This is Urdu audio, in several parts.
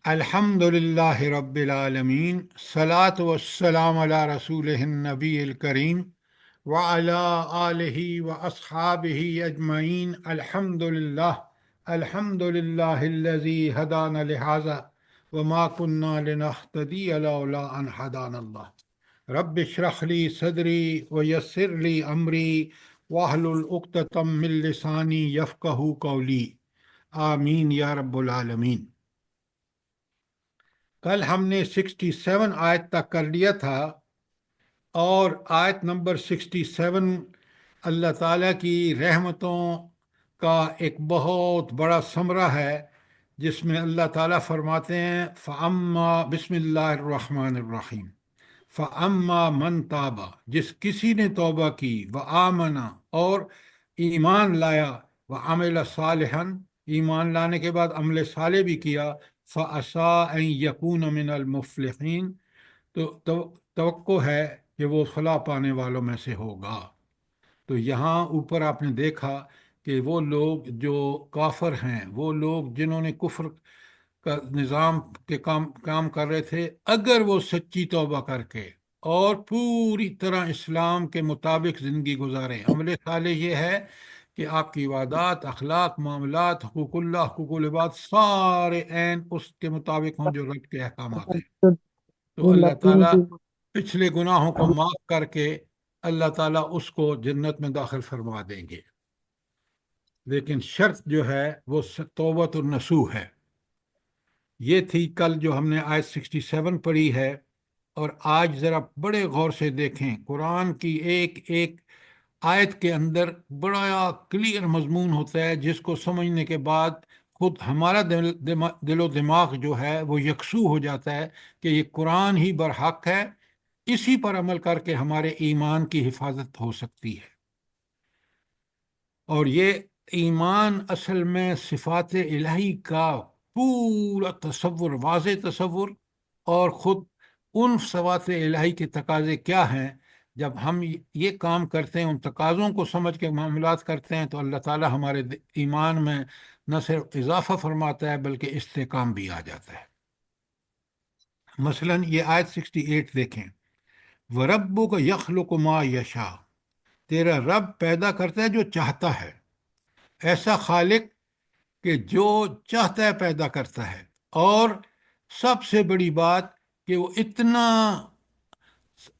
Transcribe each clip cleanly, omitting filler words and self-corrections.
الحمد للہ رب العالمین، صلاۃ والسلام علی رسول النبی الکریم وعلی آلہ واصحابہ اجمعین۔ الحمد للہ الذی ہدانا لہذا وما كنا لنہتدی لولا ان ہدانا اللہ۔ رب اشرح لی صدری ویسر لی امری واحلل عقدۃ من لسانی یفقہوا قولی، آمین یا رب العالمین۔ کل ہم نے 67 آیت تک کر لیا تھا، اور آیت نمبر 67 اللہ تعالیٰ کی رحمتوں کا ایک بہت بڑا ثمرہ ہے، جس میں اللہ تعالیٰ فرماتے ہیں فَأَمَّا بسم اللہ الرحمن الرحیم فَأَمَّا مَن تَابَ، جس کسی نے توبہ کی، وَآمَنَ اور ایمان لایا، وَعَمِلَ صَالِحًا ایمان لانے کے بعد عمل صالح بھی کیا، فَعَسَىٰ أَن يَكُونَ مِنَ الْمُفْلِحِينَ تو توقع ہے کہ وہ فلاح پانے والوں میں سے ہوگا۔ تو یہاں اوپر آپ نے دیکھا کہ وہ لوگ جو کافر ہیں، وہ لوگ جنہوں نے کفر کا نظام کے کام کر رہے تھے، اگر وہ سچی توبہ کر کے اور پوری طرح اسلام کے مطابق زندگی گزاریں، عمل صالح یہ ہے کہ آپ کی عبادات، اخلاق، معاملات، حقوق اللہ، حقوق العباد سارے عین اس کے مطابق ہوں جو رب کے احکامات ہیں، تو اللہ تعالیٰ پچھلے گناہوں کو معاف کر کے اللہ تعالیٰ اس کو جنت میں داخل فرما دیں گے۔ لیکن شرط جو ہے وہ توبۃ النصوح ہے۔ یہ تھی کل جو ہم نے آیت 67 پڑھی ہے، اور آج ذرا بڑے غور سے دیکھیں، قرآن کی ایک ایک آیت کے اندر بڑا کلیئر مضمون ہوتا ہے، جس کو سمجھنے کے بعد خود ہمارا دل و دماغ جو ہے وہ یکسو ہو جاتا ہے کہ یہ قرآن ہی برحق ہے، اسی پر عمل کر کے ہمارے ایمان کی حفاظت ہو سکتی ہے۔ اور یہ ایمان اصل میں صفات الہی کا پورا تصور، واضح تصور، اور خود ان صفات الہی کے تقاضے کیا ہیں، جب ہم یہ کام کرتے ہیں، ان تقاضوں کو سمجھ کے معاملات کرتے ہیں، تو اللہ تعالیٰ ہمارے ایمان میں نہ صرف اضافہ فرماتا ہے بلکہ استحکام بھی آ جاتا ہے۔ مثلا یہ آیت 68 دیکھیں، وَرَبُّكَ يَخْلُقُ مَا يَشَاءُ، تیرا رب پیدا کرتا ہے جو چاہتا ہے، ایسا خالق کہ جو چاہتا ہے پیدا کرتا ہے، اور سب سے بڑی بات کہ وہ اتنا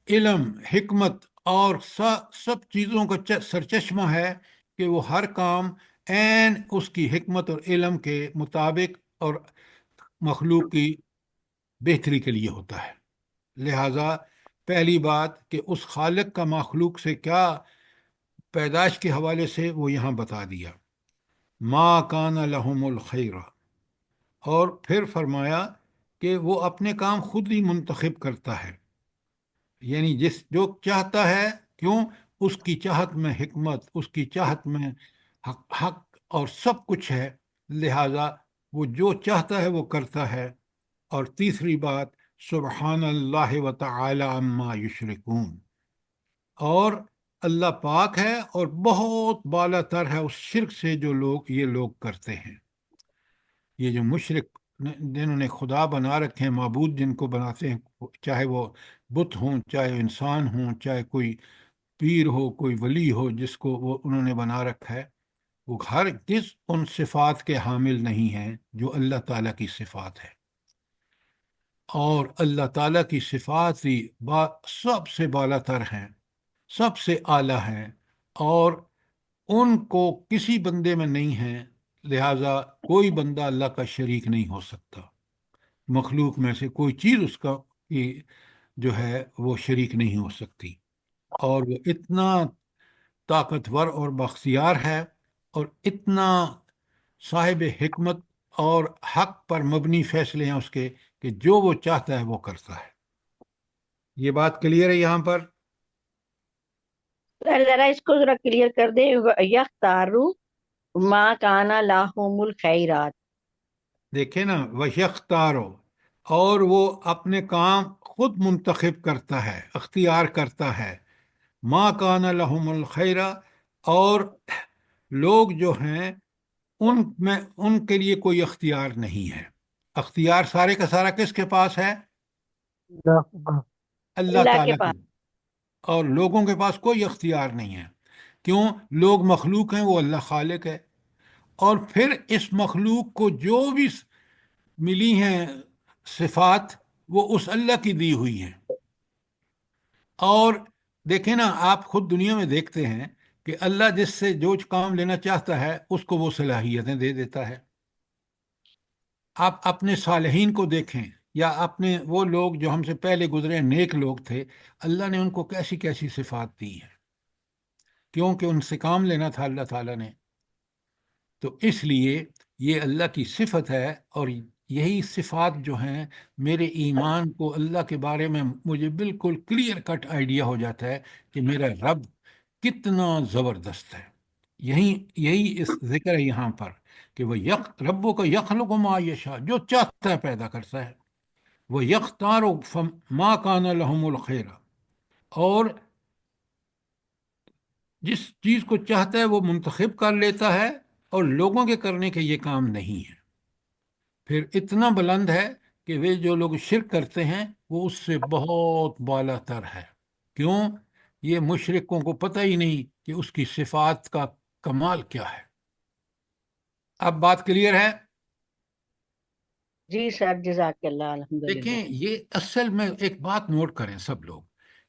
علم، حکمت اور سب چیزوں کا سرچشمہ ہے کہ وہ ہر کام عین اس کی حکمت اور علم کے مطابق اور مخلوق کی بہتری کے لیے ہوتا ہے۔ لہٰذا پہلی بات کہ اس خالق کا مخلوق سے کیا پیدائش کے حوالے سے وہ یہاں بتا دیا، ما کان لہم الخیر، اور پھر فرمایا کہ وہ اپنے کام خود ہی منتخب کرتا ہے، یعنی جو چاہتا ہے، کیوں؟ اس کی چاہت میں حکمت، اس کی چاہت میں حق اور سب کچھ ہے، لہٰذا وہ جو چاہتا ہے وہ کرتا ہے۔ اور تیسری بات، سبحان اللہ وتعالی عما یشرکون، اور اللہ پاک ہے اور بہت بالا تر ہے اس شرک سے جو یہ لوگ کرتے ہیں۔ یہ جو مشرک جنہوں نے خدا بنا رکھے ہیں، معبود جن کو بناتے ہیں، چاہے وہ بت ہوں، چاہے انسان ہوں، چاہے کوئی پیر ہو، کوئی ولی ہو، جس کو وہ انہوں نے بنا رکھا ہے، وہ ہرگز ان صفات کے حامل نہیں ہیں جو اللہ تعالیٰ کی صفات ہے۔ اور اللہ تعالیٰ کی صفات ہی سب سے بالا تر ہیں، سب سے اعلیٰ ہیں، اور ان کو کسی بندے میں نہیں ہیں، لہٰذا کوئی بندہ اللہ کا شریک نہیں ہو سکتا، مخلوق میں سے کوئی چیز اس کا جو ہے وہ شریک نہیں ہو سکتی، اور وہ اتنا طاقتور اور بااختیار ہے، اور اتنا صاحب حکمت اور حق پر مبنی فیصلے ہیں اس کے، کہ جو وہ چاہتا ہے وہ کرتا ہے۔ یہ بات کلیئر ہے یہاں پر؟ ذرا اس کو ذرا کلیئر کر دیں، یختارو ما کانا لاہم الخیرات۔ دیکھیں نا، وَيَخْتَارُ، اور وہ اپنے کام خود منتخب کرتا ہے، اختیار کرتا ہے، ما کان لہم الخیر، اور لوگ جو ہیں ان کے لیے کوئی اختیار نہیں ہے۔ اختیار سارے کا سارا کس کے پاس ہے؟ اللہ اللہ کے تعالیٰ کے۔ پاس۔ اور لوگوں کے پاس کوئی اختیار نہیں ہے۔ کیوں؟ لوگ مخلوق ہیں، وہ اللہ خالق ہے۔ اور پھر اس مخلوق کو جو بھی ملی ہیں صفات، وہ اس اللہ کی دی ہوئی ہیں۔ اور دیکھیں نا، آپ خود دنیا میں دیکھتے ہیں کہ اللہ جس سے جو کام لینا چاہتا ہے اس کو وہ صلاحیتیں دے دیتا ہے۔ آپ اپنے صالحین کو دیکھیں، یا اپنے وہ لوگ جو ہم سے پہلے گزرے نیک لوگ تھے، اللہ نے ان کو کیسی کیسی صفات دی ہیں، کیونکہ ان سے کام لینا تھا اللہ تعالیٰ نے۔ تو اس لیے یہ اللہ کی صفت ہے، اور یہی صفات جو ہیں، میرے ایمان کو اللہ کے بارے میں مجھے بالکل کلیئر کٹ آئیڈیا ہو جاتا ہے کہ میرا رب کتنا زبردست ہے۔ یہی یہی اس ذکر ہے یہاں پر کہ وہ ربوں کا یخلق ما یشاء، جو چاہتا ہے پیدا کرتا ہے۔ وہ یختار ما کان لہم الخیر، اور جس چیز کو چاہتا ہے وہ منتخب کر لیتا ہے، اور لوگوں کے کرنے کے یہ کام نہیں ہے۔ پھر اتنا بلند ہے کہ وہ جو لوگ شرک کرتے ہیں وہ اس سے بہت بالا تر ہے۔ کیوں؟ یہ مشرکوں کو پتہ ہی نہیں کہ اس کی صفات کا کمال کیا ہے۔ اب بات کلیئر ہے؟ جی سر، جزاک اللہ، الحمدللہ۔ دیکھیں، یہ اصل میں ایک بات نوٹ کریں سب لوگ،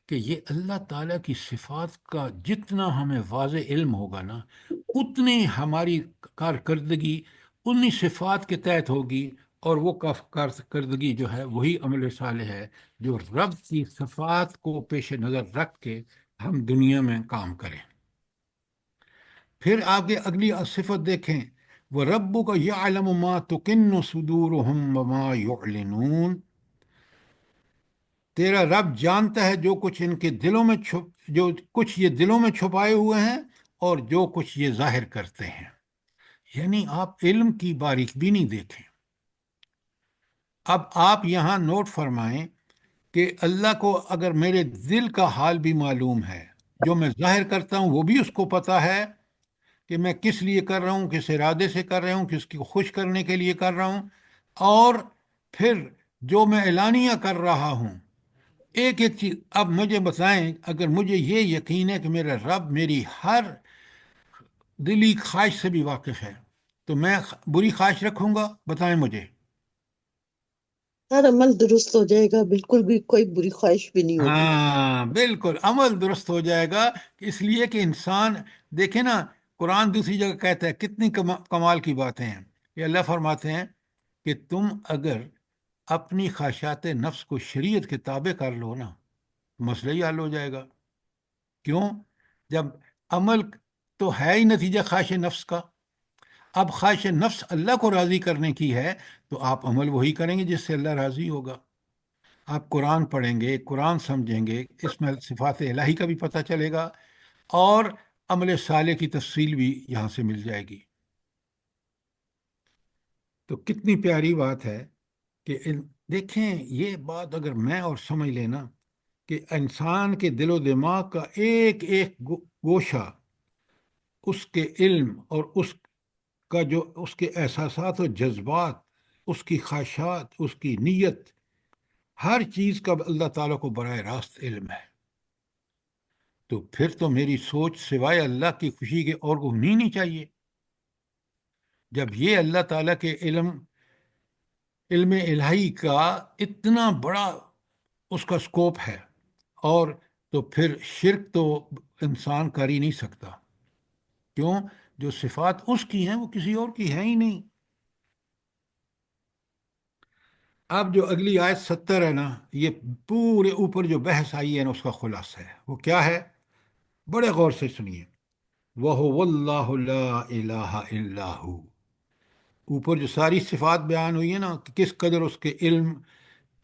کہ یہ اللہ تعالیٰ کی صفات کا جتنا ہمیں واضح علم ہوگا نا، اتنی ہماری کارکردگی انہی صفات کے تحت ہوگی، اور وہ کارکردگی جو ہے وہی عمل صالح ہے جو رب کی صفات کو پیش نظر رکھ کے ہم دنیا میں کام کریں۔ پھر آگے اگلی صفت دیکھیں، وہ ربو کا یعلم ما تکن صدورہم وما یعلنون، تیرا رب جانتا ہے جو کچھ ان کے دلوں میں جو کچھ یہ دلوں میں چھپائے ہوئے ہیں، اور جو کچھ یہ ظاہر کرتے ہیں۔ یعنی آپ علم کی باریک بینی دیکھیں۔ اب آپ یہاں نوٹ فرمائیں کہ اللہ کو اگر میرے دل کا حال بھی معلوم ہے، جو میں ظاہر کرتا ہوں وہ بھی اس کو پتہ ہے کہ میں کس لیے کر رہا ہوں، کس ارادے سے کر رہا ہوں، کس کو خوش کرنے کے لیے کر رہا ہوں، اور پھر جو میں اعلانیہ کر رہا ہوں، ایک ایک چیز۔ اب مجھے بتائیں، اگر مجھے یہ یقین ہے کہ میرا رب میری ہر دلی خواہش سے بھی واقف ہے، تو میں بری خواہش رکھوں گا؟ بتائیں مجھے۔ ہر عمل درست ہو جائے گا، بالکل بھی کوئی بری خواہش بھی نہیں ہوگی۔ ہاں بالکل، عمل درست ہو جائے گا، اس لیے کہ انسان، دیکھیں نا، قرآن دوسری جگہ کہتا ہے، کتنی کمال کی باتیں ہیں، کہ اللہ فرماتے ہیں کہ تم اگر اپنی خواہشات نفس کو شریعت کے تابع کر لو نا، مسئلہ ہی حل ہو جائے گا۔ کیوں؟ جب عمل تو ہے ہی نتیجہ خواہش نفس کا، اب خواہش نفس اللہ کو راضی کرنے کی ہے، تو آپ عمل وہی کریں گے جس سے اللہ راضی ہوگا۔ آپ قرآن پڑھیں گے، قرآن سمجھیں گے، اس میں صفات الہی کا بھی پتہ چلے گا، اور عمل صالح کی تفصیل بھی یہاں سے مل جائے گی۔ تو کتنی پیاری بات ہے کہ دیکھیں، یہ بات اگر میں اور سمجھ لینا کہ انسان کے دل و دماغ کا ایک ایک گوشہ، اس کے علم اور اس کا جو اس کے احساسات و جذبات، اس کی خواہشات، اس کی نیت، ہر چیز کا اللہ تعالیٰ کو براہ راست علم ہے، تو پھر تو میری سوچ سوائے اللہ کی خوشی کے اور کو ہونی نہیں چاہیے۔ جب یہ اللہ تعالیٰ کے علم الہی کا اتنا بڑا اس کا سکوپ ہے، اور تو پھر شرک تو انسان کر ہی نہیں سکتا۔ کیوں؟ جو صفات اس کی ہیں وہ کسی اور کی ہیں ہی نہیں۔ اب جو اگلی آیت 70 ہے نا، یہ پورے اوپر جو بحث آئی ہے نا، اس کا خلاصہ ہے۔ وہ کیا ہے؟ بڑے غور سے سنیے۔ وَهُوَ اللَّهُ لَا إِلَٰهَ إِلَّا هُوَ، اوپر جو ساری صفات بیان ہوئی ہیں نا، کہ کس قدر اس کے علم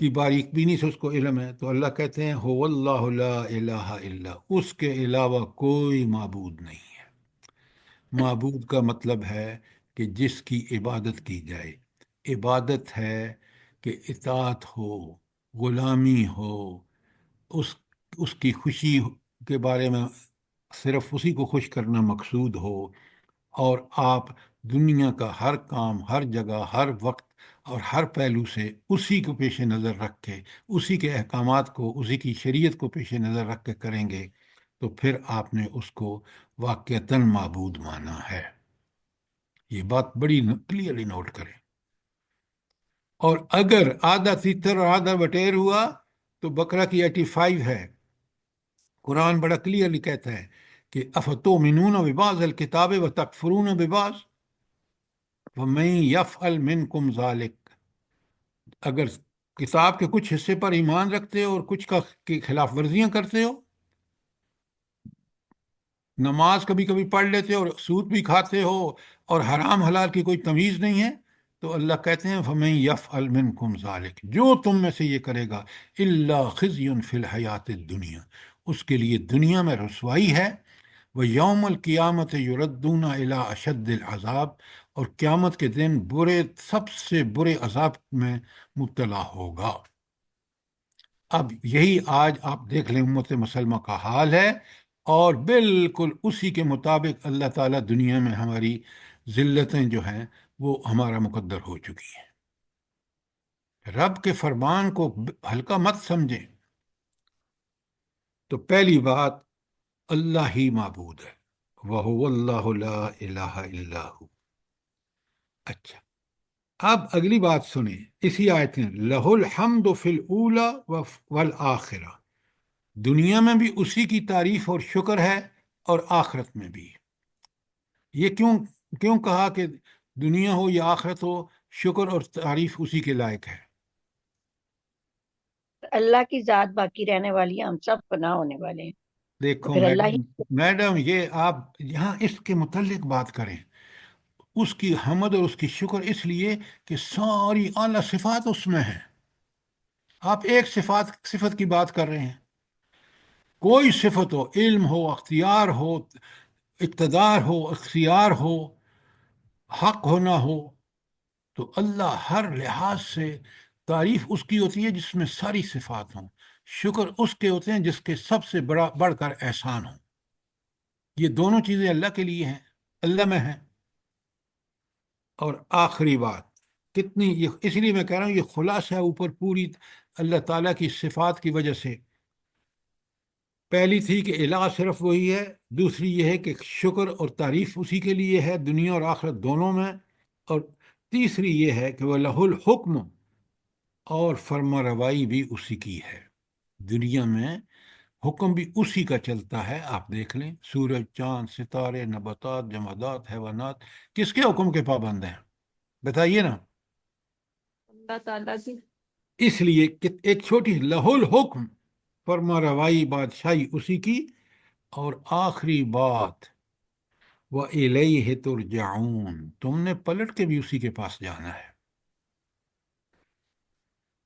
کی باریک بینی سے اس کو علم ہے، تو اللہ کہتے ہیں هُوَ اللَّهُ لَا إِلَٰهَ إِلَّا، اس کے علاوہ کوئی معبود نہیں ہے۔ معبود کا مطلب ہے کہ جس کی عبادت کی جائے۔ عبادت ہے کہ اطاعت ہو، غلامی ہو، اس اس کی خوشی کے بارے میں صرف اسی کو خوش کرنا مقصود ہو، اور آپ دنیا کا ہر کام، ہر جگہ، ہر وقت اور ہر پہلو سے اسی کو پیش نظر رکھ کے، اسی کے احکامات کو، اسی کی شریعت کو پیش نظر رکھ کے کریں گے تو پھر آپ نے اس کو واقعتاً معبود مانا ہے۔ یہ بات بڑی کلیئرلی نوٹ کریں۔ اور اگر آدھا تیتر اور آدھا بٹیر ہوا تو بقرہ کی 85 ہے۔ قرآن بڑا کلیئرلی کہتا ہے کہ افتؤمنون ببعض الکتاب وتکفرون ببعض ومن یفعل منکم ذلک، اگر کتاب کے کچھ حصے پر ایمان رکھتے ہو اور کچھ کی خلاف ورزیاں کرتے ہو، نماز کبھی کبھی پڑھ لیتے ہو اور سود بھی کھاتے ہو اور حرام حلال کی کوئی تمیز نہیں ہے، تو اللہ کہتے ہیں فَمَن يَفْعَلْ مِنْكُمْ ذَلِكَ، جو تم میں سے یہ کرے گا إِلَّا خِزْيٌ فِي الْحَيَاةِ الدُّنْيَا، اس کے لیے دنیا میں رسوائی ہے، وَيَوْمَ الْقِيَامَةِ يُرَدُّونَ إِلَىٰ أَشَدِّ الْعَذَابِ، اور قیامت کے دن سب سے برے عذاب میں مبتلا ہوگا۔ اب یہی آج آپ دیکھ لیں امت مسلمہ کا حال ہے، اور بالکل اسی کے مطابق اللہ تعالیٰ دنیا میں ہماری ذلتیں جو ہیں وہ ہمارا مقدر ہو چکی ہیں۔ رب کے فرمان کو ہلکا مت سمجھیں۔ تو پہلی بات، اللہ ہی معبود ہے، وَهُوَ اللَّهُ لَا إِلَٰهَ إِلَّا هُوَ۔ اچھا، اب اگلی بات سنیں، اسی آیت میں لَهُ الْحَمْدُ فِي الْأُولَى وَالْآخِرَةِ، دنیا میں بھی اسی کی تعریف اور شکر ہے اور آخرت میں بھی۔ یہ کیوں کہا کہ دنیا ہو یا آخرت ہو، شکر اور تعریف اسی کے لائق ہے؟ اللہ کی ذات باقی رہنے والی ہے، ہم سب فنا ہونے والے ہیں، تو دیکھو پھر اللہ ہی۔ میڈم یہ آپ یہاں اس کے متعلق بات کریں، اس کی حمد اور اس کی شکر اس لیے کہ ساری اعلیٰ صفات اس میں ہیں۔ آپ ایک صفت کی بات کر رہے ہیں، کوئی صفت ہو، علم ہو، اختیار ہو، اقتدار ہو، اختیار ہو، حق ہو نہ ہو، تو اللہ ہر لحاظ سے تعریف اس کی ہوتی ہے جس میں ساری صفات ہوں، شکر اس کے ہوتے ہیں جس کے سب سے بڑھ کر احسان ہوں۔ یہ دونوں چیزیں اللہ کے لیے ہیں، اللہ میں ہیں۔ اور آخری بات، اس لیے میں کہہ رہا ہوں یہ خلاصہ ہے اوپر پوری اللہ تعالیٰ کی صفات کی وجہ سے۔ پہلی تھی کہ الہ صرف وہی ہے، دوسری یہ ہے کہ شکر اور تعریف اسی کے لیے ہے دنیا اور آخرت دونوں میں، اور تیسری یہ ہے کہ وہ لہ الحکم، اور فرما روائی بھی اسی کی ہے۔ دنیا میں حکم بھی اسی کا چلتا ہے، آپ دیکھ لیں سورج، چاند، ستارے، نباتات، جمادات، حیوانات کس کے حکم کے پابند ہیں؟ بتائیے نا۔ اللہ تعالیٰ کی۔ اس لیے کہ ایک چھوٹی لہ الحکم، فرما روائی بادشاہی اسی کی، اور آخری بات وَإِلَيْهِ تُرْجَعُونَ، تم نے پلٹ کے بھی اسی کے پاس جانا ہے۔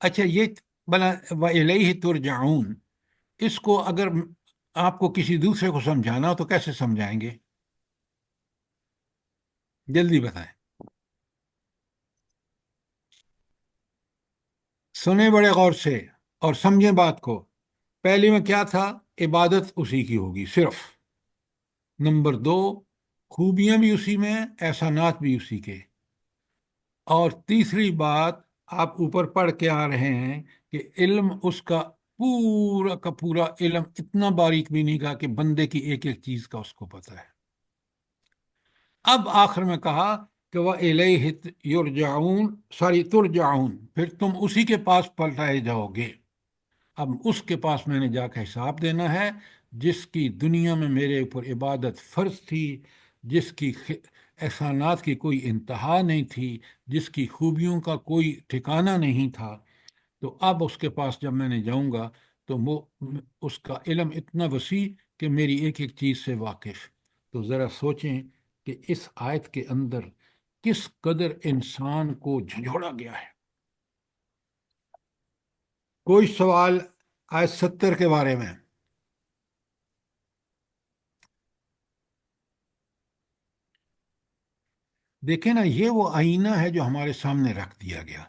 اچھا، یہ بلا وَإِلَيْهِ تُرْجَعُونَ، اس کو اگر آپ کو کسی دوسرے کو سمجھانا ہو تو کیسے سمجھائیں گے؟ جلدی بتائیں، سنیں بڑے غور سے اور سمجھیں بات کو۔ پہلی میں کیا تھا؟ عبادت اسی کی ہوگی صرف۔ نمبر 2، خوبیاں بھی اسی میں، احسانات بھی اسی کے۔ اور تیسری بات، آپ اوپر پڑھ کے آ رہے ہیں کہ علم اس کا پورا علم اتنا باریک بھی نہیں کہا کہ بندے کی ایک ایک چیز کا اس کو پتہ ہے۔ اب آخر میں کہا کہ وَإِلَيْهِ يُرْجَعُونَ تُرْجَعُونَ، پھر تم اسی کے پاس پلٹائے جاؤ گے۔ اب اس کے پاس میں نے جا کے حساب دینا ہے، جس کی دنیا میں میرے اوپر عبادت فرض تھی، جس کی احسانات کی کوئی انتہا نہیں تھی، جس کی خوبیوں کا کوئی ٹھکانہ نہیں تھا، تو اب اس کے پاس جب میں نے جاؤں گا تو وہ اس کا علم اتنا وسیع کہ میری ایک ایک چیز سے واقف۔ تو ذرا سوچیں کہ اس آیت کے اندر کس قدر انسان کو جھنجھوڑا گیا ہے۔ کوئی سوال آیت 70 کے بارے میں؟ دیکھیں نا، یہ وہ آئینہ ہے جو ہمارے سامنے رکھ دیا گیا۔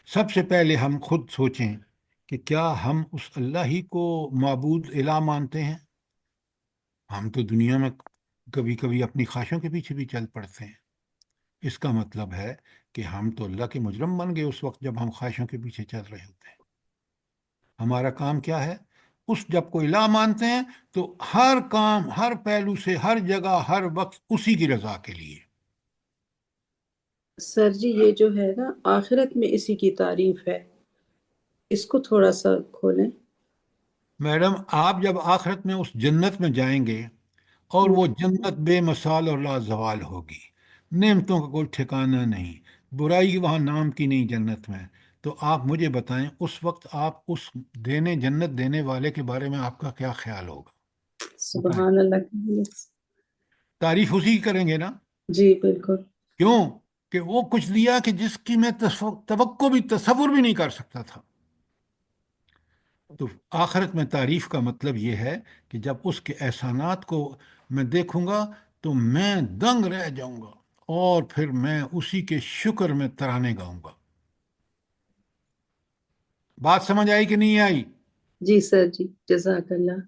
سب سے پہلے ہم خود سوچیں کہ کیا ہم اس اللہ ہی کو معبود الہ مانتے ہیں؟ ہم تو دنیا میں کبھی کبھی اپنی خواہشوں کے پیچھے بھی چل پڑتے ہیں۔ اس کا مطلب ہے کہ ہم تو اللہ کے مجرم بن گئے اس وقت جب ہم خواہشوں کے پیچھے چل رہے ہوتے ہیں۔ ہمارا کام کیا ہے؟ جب کوئی لا مانتے ہیں تو ہر کام، ہر پہلو سے، ہر جگہ، ہر وقت اسی کی رضا کے لیے۔ سر جی یہ جو ہے نا آخرت میں اسی کی تعریف ہے، اس کو تھوڑا سا کھولیں۔ میڈم، آپ جب آخرت میں اس جنت میں جائیں گے اور وہ جنت بے مثال اور لازوال ہوگی، نعمتوں کا کوئی ٹھکانہ نہیں، برائی وہاں نام کی نہیں جنت میں، تو آپ مجھے بتائیں اس وقت آپ اس جنت دینے والے کے بارے میں آپ کا کیا خیال ہوگا؟ بتائیں۔ سبحان اللہ۔ تعریف اسی کی کریں گے نا؟ جی بالکل۔ کیوں؟ کہ وہ کچھ دیا کہ جس کی میں توقع بھی، تصور بھی نہیں کر سکتا تھا۔ تو آخرت میں تعریف کا مطلب یہ ہے کہ جب اس کے احسانات کو میں دیکھوں گا تو میں دنگ رہ جاؤں گا، اور پھر میں اسی کے شکر میں ترانے گاؤں گا۔ بات سمجھ آئی کہ نہیں آئی؟ جی سر جی، جزاک اللہ۔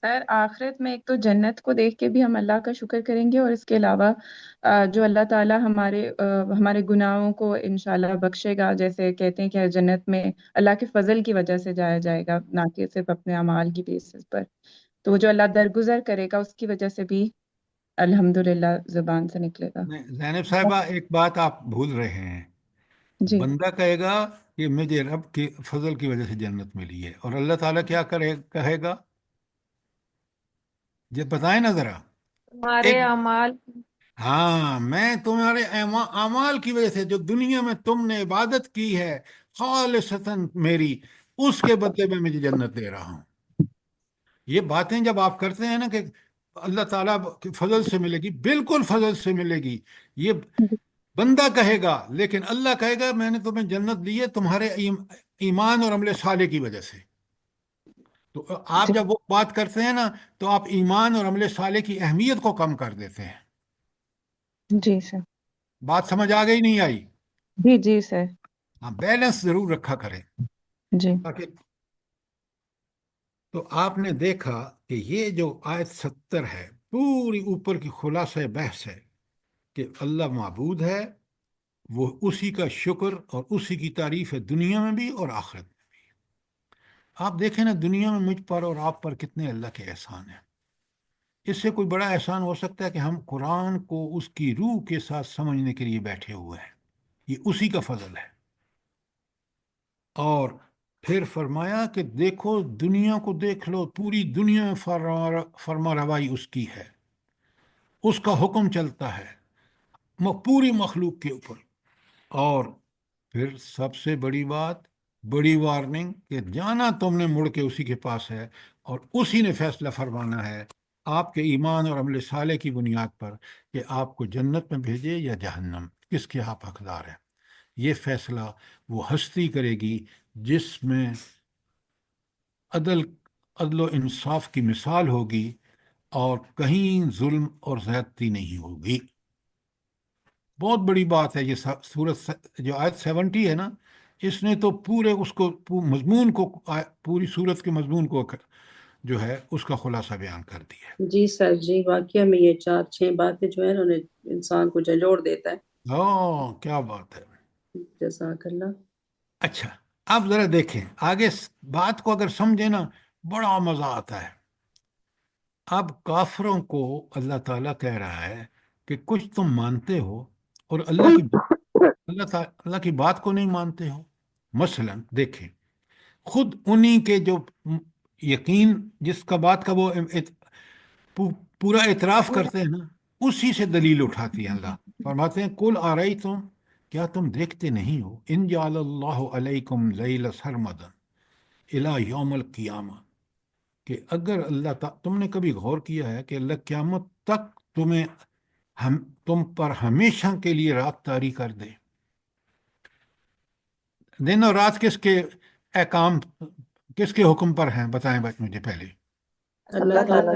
سر آخرت میں ایک تو جنت کو دیکھ کے بھی ہم اللہ کا شکر کریں گے، اور اس کے علاوہ جو اللہ تعالیٰ ہمارے گناہوں کو انشاءاللہ بخشے گا، جیسے کہتے ہیں کہ جنت میں اللہ کے فضل کی وجہ سے جایا جائے گا، نہ کہ صرف اپنے اعمال کی بیسس پر۔ تو وہ جو اللہ درگزر کرے گا اس کی وجہ سے بھی الحمدللہ زبان سے نکلے گا۔ نہیں، زینب صاحبہ، ایک بات آپ بھول رہے ہیں۔ جی بندہ کہے گا کہ مجھے رب کے فضل کی وجہ سے جنت ملی ہے، اور اللہ تعالیٰ کیا کہے گا؟ یہ بتائیں نا ذرا۔ ہمارے ایک اعمال ہاں، میں تمہارے اعمال کی وجہ سے جو دنیا میں تم نے عبادت کی ہے خالصتاً میری، اس کے بدلے میں مجھے جنت دے رہا ہوں۔ یہ باتیں جب آپ کرتے ہیں نا کہ اللہ تعالیٰ کے فضل سے ملے گی، بالکل فضل سے ملے گی، یہ بندہ کہے گا، لیکن اللہ کہے گا میں نے تمہیں جنت دی ہے تمہارے ایمان اور عمل صالح کی وجہ سے۔ تو آپ جی جب وہ بات کرتے ہیں نا تو آپ ایمان اور عمل صالح کی اہمیت کو کم کر دیتے ہیں۔ جی سر۔ بات سمجھ آ گئی نہیں آئی؟ جی جی سر۔ ہاں، بیلنس ضرور رکھا کریں جی تاکہ۔ تو آپ نے دیکھا کہ یہ جو آیت 70 ہے، پوری اوپر کی خلاصہ بحث ہے کہ اللہ معبود ہے، وہ اسی کا شکر اور اسی کی تعریف ہے دنیا میں بھی اور آخرت میں بھی۔ آپ دیکھیں نا، دنیا میں مجھ پر اور آپ پر کتنے اللہ کے احسان ہیں۔ اس سے کوئی بڑا احسان ہو سکتا ہے کہ ہم قرآن کو اس کی روح کے ساتھ سمجھنے کے لیے بیٹھے ہوئے ہیں؟ یہ اسی کا فضل ہے۔ اور پھر فرمایا کہ دیکھو، دنیا کو دیکھ لو، پوری دنیا میں فرما روائی اس کی ہے، اس کا حکم چلتا ہے پوری مخلوق کے اوپر۔ اور پھر سب سے بڑی بات، بڑی وارننگ، کہ جانا تم نے مڑ کے اسی کے پاس ہے، اور اسی نے فیصلہ فرمانا ہے آپ کے ایمان اور عمل صالح کی بنیاد پر کہ آپ کو جنت میں بھیجے یا جہنم، کس کے آپ حقدار ہیں۔ یہ فیصلہ وہ ہستی کرے گی جس میں عدل و انصاف کی مثال ہوگی، اور کہیں ظلم اور زیادتی نہیں ہوگی۔ بہت بڑی بات ہے یہ سورت جو آیت 70 ہے نا، اس نے تو پورے اس کو مضمون کو، پوری سورت کے مضمون کو جو ہے اس کا خلاصہ بیان کر دیا ہے۔ جی سر جی، واقعہ میں یہ 4-6 باتیں جو ہے انہوں نے انسان کو جھنجھوڑ دیتا ہے۔ کیا بات ہے۔ جزاک اللہ۔ اچھا، اب ذرا دیکھیں آگے بات کو، اگر سمجھیں نا بڑا مزہ آتا ہے۔ اب کافروں کو اللہ تعالیٰ کہہ رہا ہے کہ کچھ تم مانتے ہو اور اللہ کی بات کو نہیں مانتے ہو۔ مثلا دیکھیں، خود انہی کے جو یقین، جس کا بات کا وہ پورا اعتراف کرتے ہیں نا، اسی سے دلیل اٹھاتی ہے اللہ۔ فرماتے ہیں کل تم، کیا تم دیکھتے نہیں ہو، ان جعل اللہ علیکم لیل سرمدا الی یوم القیامہ، کہ اگر تم نے کبھی غور کیا ہے کہ اللہ قیامت تک تم پر ہمیشہ کے لیے رات طاری کر دے؟ دن اور رات کس کے احکام، کس کے حکم پر ہیں؟ بتائیں مجھے پہلے۔ اللہ تعالیٰ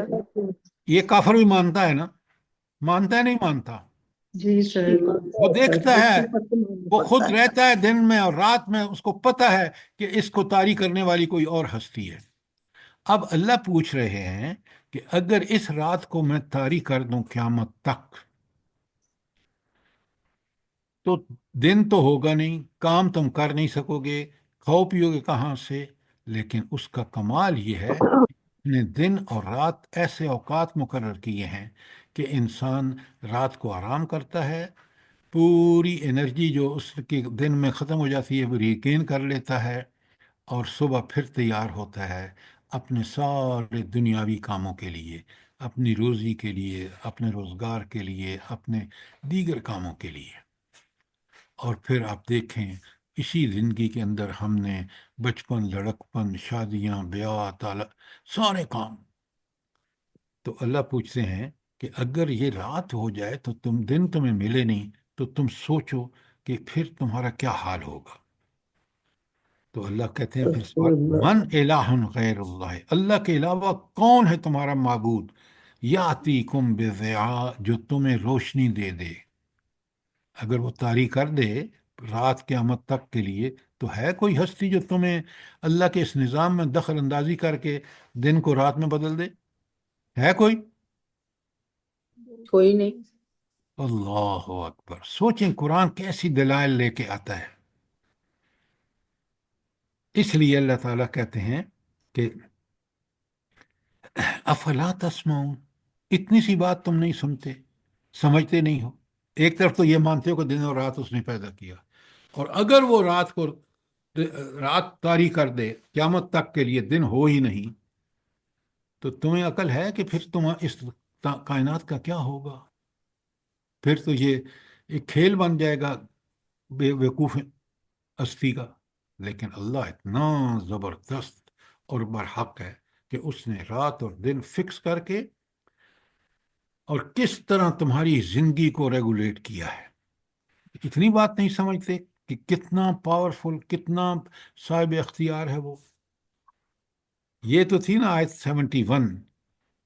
یہ کافر بھی مانتا ہے نا؟ مانتا ہے نہیں مانتا؟ جی سر۔ وہ دیکھتا ہے، وہ خود رہتا ہے دن میں اور رات میں، اس کو پتہ ہے کہ اس کو طاری کرنے والی کوئی اور ہستی ہے۔ اب اللہ پوچھ رہے ہیں کہ اگر اس رات کو میں طاری کر دوں قیامت تک، تو دن تو ہوگا نہیں، کام تم کر نہیں سکو گے، کھاؤ پیو گے کہاں سے؟ لیکن اس کا کمال یہ ہے، نے دن اور رات ایسے اوقات مقرر کیے ہیں کہ انسان رات کو آرام کرتا ہے، پوری انرجی جو اس کے دن میں ختم ہو جاتی ہے وہ ریگین کر لیتا ہے، اور صبح پھر تیار ہوتا ہے اپنے سارے دنیاوی کاموں کے لیے، اپنی روزی کے لیے، اپنے روزگار کے لیے، اپنے دیگر کاموں کے لیے۔ اور پھر آپ دیکھیں اسی زندگی کے اندر ہم نے بچپن، لڑکپن، شادیاں، بیاہ، سارے کام۔ تو اللہ پوچھتے ہیں کہ اگر یہ رات ہو جائے تو دن تمہیں ملے نہیں، تو تم سوچو کہ پھر تمہارا کیا حال ہوگا۔ تو اللہ کہتے ہیں پھر سوال، من الہ غیر اللہ، اللہ کے علاوہ کون ہے تمہارا معبود، یاتیکم بضیاء، جو تمہیں روشنی دے دے۔ اگر وہ طاری کر دے رات قیامت تک کے لیے، تو ہے کوئی ہستی جو تمہیں اللہ کے اس نظام میں دخل اندازی کر کے دن کو رات میں بدل دے؟ ہے کوئی؟ کوئی نہیں۔ اللہ اکبر! سوچیں قرآن کیسی دلائل لے کے آتا ہے۔ اس لیے اللہ تعالیٰ کہتے ہیں کہ افلا تسمعون، اتنی سی بات تم نہیں سنتے، سمجھتے نہیں ہو۔ ایک طرف تو یہ مانتے ہو کہ دن اور رات اس نے پیدا کیا، اور اگر وہ رات طاری کر دے قیامت تک کے لیے، دن ہو ہی نہیں، تو تمہیں عقل ہے کہ پھر تم اس کائنات کا کیا ہوگا؟ پھر تو یہ ایک کھیل بن جائے گا بے وقوف ہستی کا۔ لیکن اللہ اتنا زبردست اور برحق ہے کہ اس نے رات اور دن فکس کر کے اور کس طرح تمہاری زندگی کو ریگولیٹ کیا ہے۔ اتنی بات نہیں سمجھتے کہ کتنا پاورفل، کتنا صاحب اختیار ہے وہ۔ یہ تو تھی نا آیت 71۔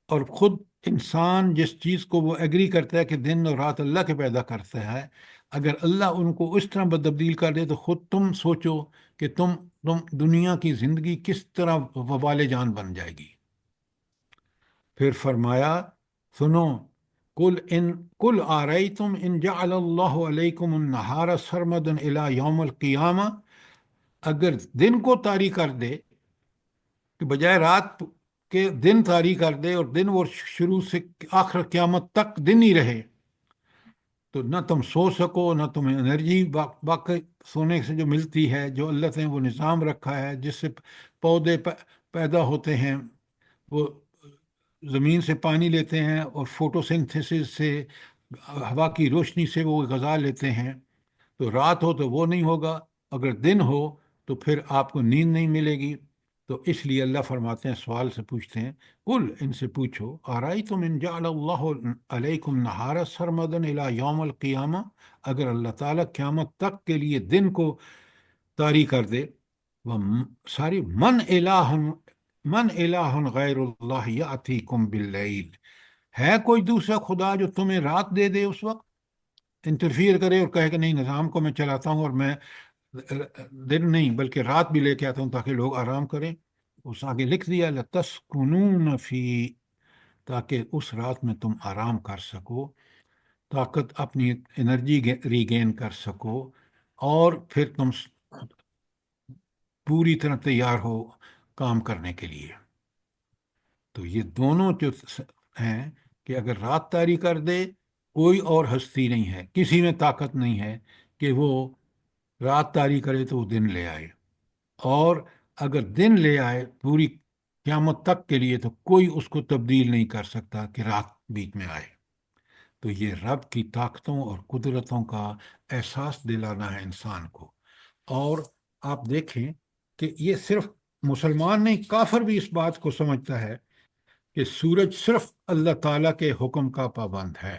اور خود انسان جس چیز کو وہ ایگری کرتا ہے کہ دن اور رات اللہ کے پیدا کرتا ہے، اگر اللہ ان کو اس طرح تبدیل کر دے تو خود تم سوچو کہ تم دنیا کی زندگی کس طرح وبال جان بن جائے گی۔ پھر فرمایا، سنو، کل آرایتم ان جعل اللہ علیکم النہار سرمدا الی یوم القیامہ، اگر دن کو طاری کر دے کہ بجائے رات کے دن طاری کر دے، اور دن وہ شروع سے آخر قیامت تک دن ہی رہے، تو نہ تم سو سکو، نہ تمہیں انرجی باقی سونے سے جو ملتی ہے، جو اللہ نے وہ نظام رکھا ہے جس سے پودے پیدا ہوتے ہیں، وہ زمین سے پانی لیتے ہیں اور فوٹو سنتھسس سے، ہوا کی روشنی سے وہ غذا لیتے ہیں۔ تو رات ہو تو وہ نہیں ہوگا، اگر دن ہو تو پھر آپ کو نیند نہیں ملے گی۔ تو اس لیے اللہ فرماتے ہیں، سوال سے پوچھتے ہیں، کل ان سے پوچھو، آرایتم ان جعل اللہ علیکم نہارا سرمدا الی یوم القیامہ، اگر اللہ تعالیٰ قیامت تک کے لیے دن کو طاری کر دے، وہ ساری من الہ غیر اللہ یاتیکم باللیل، ہے کوئی دوسرا خدا جو تمہیں رات دے دے، اس وقت انٹرفیئر کرے اور کہے کہ نہیں، نظام کو میں چلاتا ہوں اور میں دن نہیں بلکہ رات بھی لے کے آتا ہوں تاکہ لوگ آرام کریں۔ اس آگے لکھ دیا، لتسکنون فی، تاکہ اس رات میں تم آرام کر سکو، طاقت اپنی انرجی ریگین کر سکو، اور پھر تم پوری طرح تیار ہو کام کرنے کے لیے۔ تو یہ دونوں جو ہیں کہ اگر رات طاری کر دے، کوئی اور ہستی نہیں ہے، کسی میں طاقت نہیں ہے کہ وہ رات طاری کرے تو وہ دن لے آئے، اور اگر دن لے آئے پوری قیامت تک کے لیے تو کوئی اس کو تبدیل نہیں کر سکتا کہ رات بیچ میں آئے۔ تو یہ رب کی طاقتوں اور قدرتوں کا احساس دلانا ہے انسان کو۔ اور آپ دیکھیں کہ یہ صرف مسلمان نہیں، کافر بھی اس بات کو سمجھتا ہے کہ سورج صرف اللہ تعالیٰ کے حکم کا پابند ہے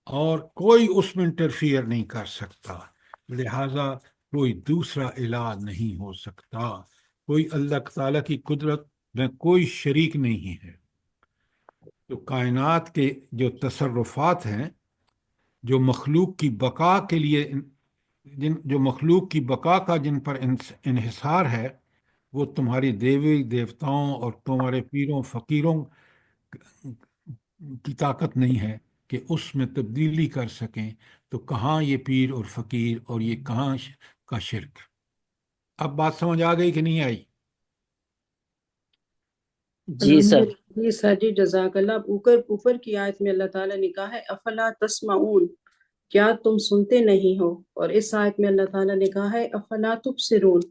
اور کوئی اس میں انٹرفیئر نہیں کر سکتا، لہٰذا کوئی دوسرا الہ نہیں ہو سکتا، کوئی اللہ تعالیٰ کی قدرت میں کوئی شریک نہیں ہے۔ تو کائنات کے جو تصرفات ہیں، جو مخلوق کی بقا کے لیے، جو مخلوق کی بقا کا جن پر انحصار ہے، وہ تمہاری دیوی دیوتاؤں اور تمہارے پیروں فقیروں کی طاقت نہیں ہے کہ اس میں تبدیلی کر سکیں۔ تو کہاں یہ پیر اور فقیر اور یہ کہاں کا شرک؟ اب بات سمجھ آ گئی کہ نہیں آئی؟ جی سر. جی سر جی، جزاک اللہ. اوپر کی آیت میں اللہ تعالیٰ نے کہا ہے افلا تسمعون، کیا تم سنتے نہیں ہو؟ اور اس آیت میں اللہ تعالیٰ نے کہا ہے افلا تبصرون،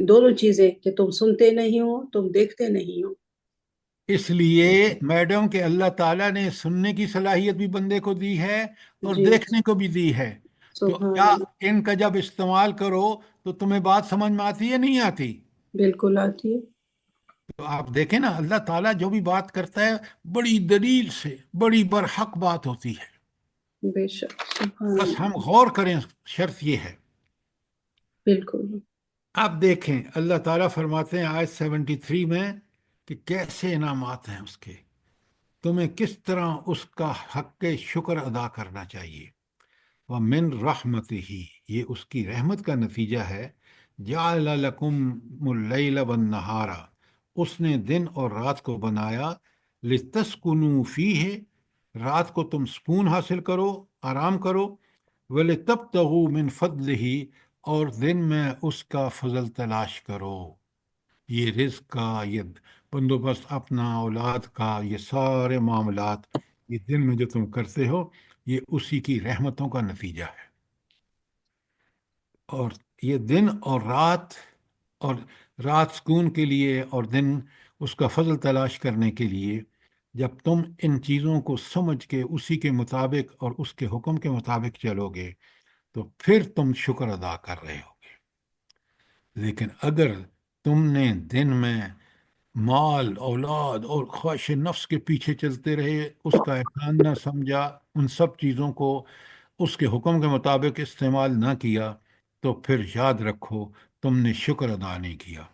دونوں چیزیں، کہ تم سنتے نہیں ہو، تم دیکھتے نہیں ہو. اس لیے میڈم کہ اللہ تعالیٰ نے سننے کی صلاحیت بھی بندے کو دی ہے اور جی، دیکھنے کو بھی دی ہے. تو سبحان کیا اللہ. ان کا جب استعمال کرو تو تمہیں بات سمجھ میں آتی ہے نہیں آتی؟ بالکل آتی ہے. تو آپ دیکھیں نا، اللہ تعالیٰ جو بھی بات کرتا ہے بڑی دلیل سے، بڑی برحق بات ہوتی ہے. بے شک، سبحان بس ہم اللہ. غور کریں، شرط یہ ہے. بالکل. آپ دیکھیں اللہ تعالیٰ فرماتے ہیں آیت 73 میں کہ کیسے انعامات ہیں اس کے، تمہیں کس طرح اس کا حق شکر ادا کرنا چاہیے. وَمِن رحمتہ، یہ اس کی رحمت کا نتیجہ ہے. جعل لکم اللیل والنہار، اس نے دن اور رات کو بنایا. لتسکنوا فیہ، رات کو تم سکون حاصل کرو، آرام کرو. وَلِتَبْتَغُوا مِن فَضْلِهِ، اور دن میں اس کا فضل تلاش کرو. یہ رزق کا، یہ بندوبست اپنا اولاد کا، یہ سارے معاملات یہ دن میں جو تم کرتے ہو، یہ اسی کی رحمتوں کا نتیجہ ہے. اور یہ دن اور رات سکون کے لیے اور دن اس کا فضل تلاش کرنے کے لیے. جب تم ان چیزوں کو سمجھ کے اسی کے مطابق اور اس کے حکم کے مطابق چلو گے تو پھر تم شکر ادا کر رہے ہوگے. لیکن اگر تم نے دن میں مال، اولاد اور خواہش نفس کے پیچھے چلتے رہے، اس کا احسان نہ سمجھا، ان سب چیزوں کو اس کے حکم کے مطابق استعمال نہ کیا، تو پھر یاد رکھو تم نے شکر ادا نہیں کیا.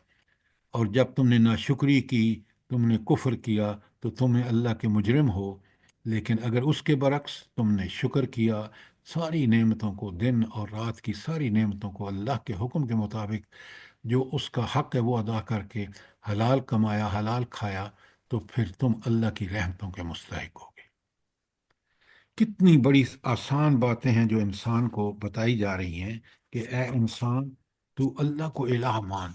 اور جب تم نے ناشکری کی، تم نے کفر کیا، تو تمہیں اللہ کے مجرم ہو. لیکن اگر اس کے برعکس تم نے شکر کیا، ساری نعمتوں کو، دن اور رات کی ساری نعمتوں کو اللہ کے حکم کے مطابق جو اس کا حق ہے وہ ادا کر کے حلال کمایا، حلال کھایا، تو پھر تم اللہ کی رحمتوں کے مستحق ہوگے. کتنی بڑی آسان باتیں ہیں جو انسان کو بتائی جا رہی ہیں کہ اے انسان، تو اللہ کو الہ مان.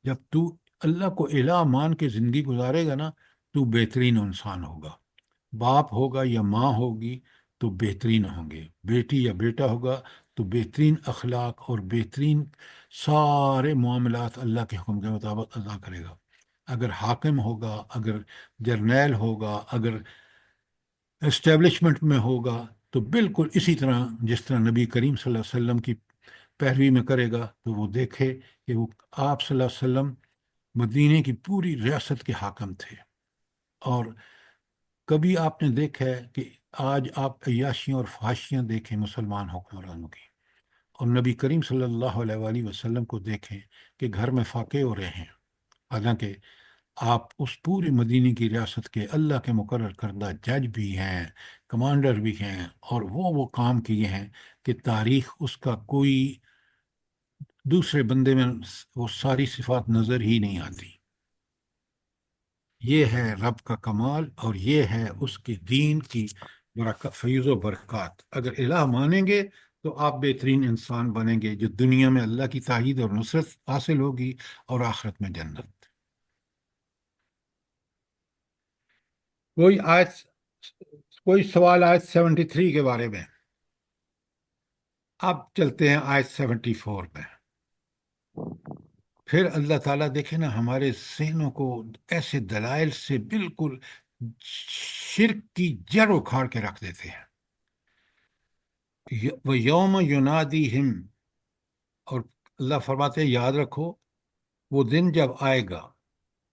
جب تو اللہ کو الہ مان کے زندگی گزارے گا نا، تو بہترین انسان ہوگا. باپ ہوگا یا ماں ہوگی تو بہترین ہوں گے، بیٹی یا بیٹا ہوگا تو بہترین اخلاق اور بہترین سارے معاملات اللہ کے حکم کے مطابق ادا کرے گا. اگر حاکم ہوگا، اگر جرنیل ہوگا، اگر اسٹیبلشمنٹ میں ہوگا، تو بالکل اسی طرح جس طرح نبی کریم صلی اللہ علیہ وسلم کی پیروی میں کرے گا، تو وہ دیکھے کہ وہ آپ صلی اللہ علیہ وسلم مدینے کی پوری ریاست کے حاکم تھے. اور کبھی آپ نے دیکھا ہے کہ آج آپ عیاشیاں اور فحاشیاں دیکھیں مسلمان حکمرانوں کی، اور نبی کریم صلی اللہ علیہ وآلہ وسلم کو دیکھیں کہ گھر میں فاقے ہو رہے ہیں، حالانکہ آپ اس پوری مدینے کی ریاست کے اللہ کے مقرر کردہ جج بھی ہیں، کمانڈر بھی ہیں، اور وہ کام کیے ہیں کہ تاریخ اس کا کوئی دوسرے بندے میں وہ ساری صفات نظر ہی نہیں آتی. یہ ہے رب کا کمال، اور یہ ہے اس کی دین کی برکت، فیض و برکات. اگر الہ مانیں گے تو آپ بہترین انسان بنیں گے، جو دنیا میں اللہ کی تائید اور نصرت حاصل ہوگی اور آخرت میں جنت. کوئی سوال آیت 73 کے بارے میں؟ اب چلتے ہیں آیت 74 میں. پھر اللہ تعالیٰ دیکھیں نا ہمارے ذہنوں کو ایسے دلائل سے بالکل شرک کی جڑ اکھاڑ کے رکھ دیتے ہیں. وہ یوم ینادیہم، اور اللہ فرماتے ہیں یاد رکھو وہ دن جب آئے گا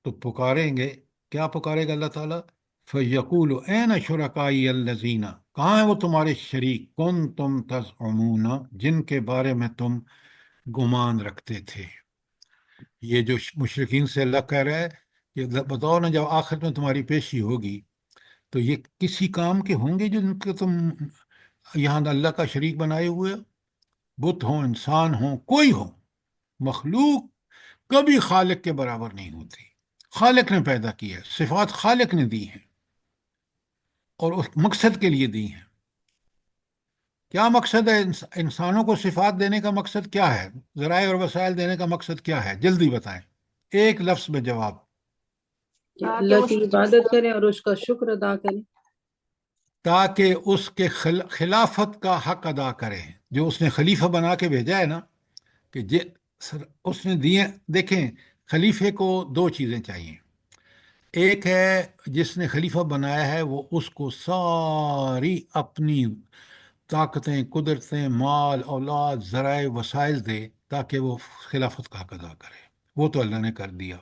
تو پکاریں گے. کیا پکارے گا اللہ تعالیٰ؟ فَيَقُولُ أَيْنَ شُرَكَائِيَ الَّذِينَ، کہاں ہیں وہ تمہارے شریک، كُنتُمْ تَزْعُمُونَ، جن کے بارے میں تم گمان رکھتے تھے. یہ جو مشرکین سے اللہ کہہ رہا ہے کہ بتاؤ نا جب آخرت میں تمہاری پیشی ہوگی تو یہ کسی کام کے ہوں گے جن کے تم یہاں اللہ کا شریک بنائے ہوئے ہو؟ بت ہوں، انسان ہوں، کوئی ہو، مخلوق کبھی خالق کے برابر نہیں ہوتی. خالق نے پیدا کی ہے، صفات خالق نے دی ہیں اور اس مقصد کے لیے دی ہیں. کیا مقصد ہے انسانوں کو صفات دینے کا مقصد کیا ہے؟ ذرائع اور وسائل دینے کا مقصد کیا ہے؟ جلدی بتائیں، ایک لفظ میں جواب۔ کہ اللہ کی عبادت کریں اور اس کا شکر ادا کریں، تاکہ اس کے خلافت کا حق ادا کریں، جو اس نے خلیفہ بنا کے بھیجا ہے نا، کہ اس نے دیے۔ دیکھیں، خلیفے کو دو چیزیں چاہیے۔ ایک ہے جس نے خلیفہ بنایا ہے وہ اس کو ساری اپنی طاقتیں، قدرتیں، مال، اولاد، ذرائع، وسائل دے تاکہ وہ خلافت کا حق ادا کرے۔ وہ تو اللہ نے کر دیا۔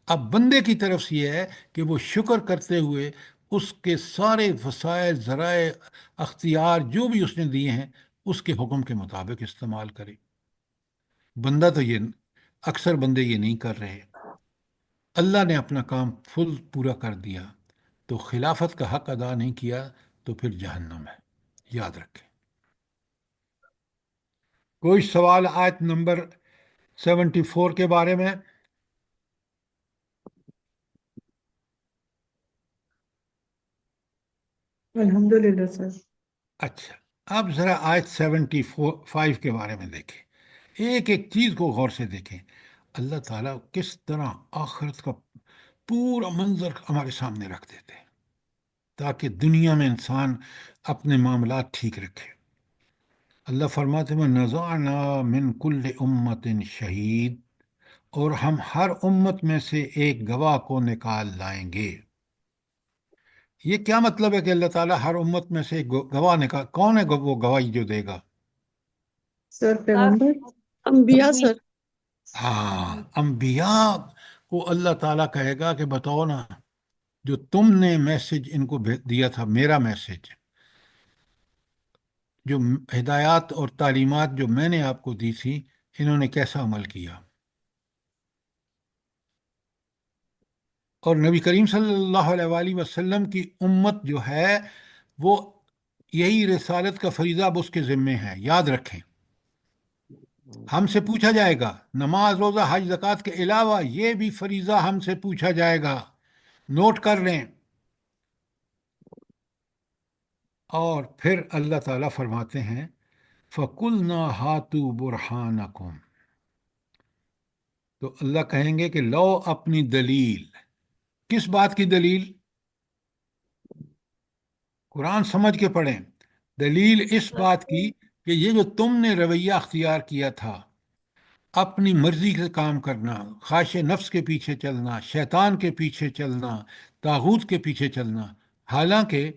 اب بندے کی طرف سے یہ ہے کہ وہ شکر کرتے ہوئے اس کے سارے وسائل، ذرائع، اختیار جو بھی اس نے دیے ہیں اس کے حکم کے مطابق استعمال کرے۔ بندہ تو یہ اکثر بندے یہ نہیں کر رہے۔ اللہ نے اپنا کام فل پورا کر دیا تو خلافت کا حق ادا نہیں کیا تو پھر جہنم ہے، یاد رکھیں۔ کوئی سوال آیت نمبر 74 کے بارے میں؟ الحمدللہ سر۔ اچھا، اب ذرا آیت 75 کے بارے میں دیکھیں۔ ایک ایک چیز کو غور سے دیکھیں۔ اللہ تعالیٰ کس طرح آخرت کا پورا منظر ہمارے سامنے رکھ دیتے ہیں تاکہ دنیا میں انسان اپنے معاملات ٹھیک رکھے۔ اللہ فرماتے ہیں نَزَعْنَا مِن كُلِّ أُمَّةٍ شہید، اور ہم ہر امت میں سے ایک گواہ کو نکال لائیں گے۔ یہ کیا مطلب ہے کہ اللہ تعالیٰ ہر امت میں سے ایک گواہ نکال؟ کون ہے وہ گواہی جو دے گا؟ سر پیغمبر۔ انبیاء سر۔ ہاں، انبیاء کو اللہ تعالیٰ کہے گا کہ بتاؤ نا، جو تم نے میسج ان کو دیا تھا، میرا میسج، جو ہدایات اور تعلیمات جو میں نے آپ کو دی تھی، انہوں نے کیسا عمل کیا؟ اور نبی کریم صلی اللہ علیہ وآلہ وسلم کی امت جو ہے وہ یہی رسالت کا فریضہ اب اس کے ذمے ہے، یاد رکھیں۔ ہم سے پوچھا جائے گا، نماز، روزہ، حج، زکوٰۃ کے علاوہ یہ بھی فریضہ ہم سے پوچھا جائے گا، نوٹ کر لیں۔ اور پھر اللہ تعالیٰ فرماتے ہیں فَقُلْنَا هَاتُوا بُرْحَانَكُمْ، تو اللہ کہیں گے کہ لو اپنی دلیل۔ کس بات کی دلیل؟ قرآن سمجھ کے پڑھیں۔ دلیل اس بات کی کہ یہ جو تم نے رویہ اختیار کیا تھا، اپنی مرضی سے کام کرنا، خواہش نفس کے پیچھے چلنا، شیطان کے پیچھے چلنا، طاغوت کے پیچھے چلنا، حالانکہ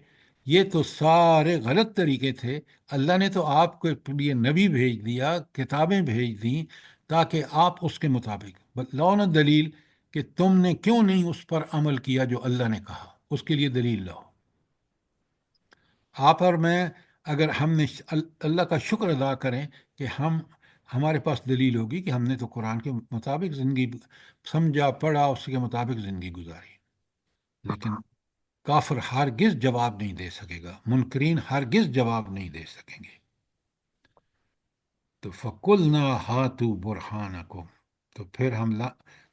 یہ تو سارے غلط طریقے تھے۔ اللہ نے تو آپ کے لیے نبی بھیج دیا، کتابیں بھیج دیں تاکہ آپ اس کے مطابق لاؤ نا دلیل کہ تم نے کیوں نہیں اس پر عمل کیا جو اللہ نے کہا، اس کے لیے دلیل لاؤ۔ آپ اور میں اگر ہم نے اللہ کا شکر ادا کریں کہ ہمارے پاس دلیل ہوگی کہ ہم نے تو قرآن کے مطابق زندگی سمجھا، پڑھا، اس کے مطابق زندگی گزاری۔ لیکن کافر ہرگز جواب نہیں دے سکے گا، منکرین ہرگز جواب نہیں دے سکیں گے۔ تو فَقُلْنَا هَاتُوا بُرْحَانَكُمْ، تو پھر ہم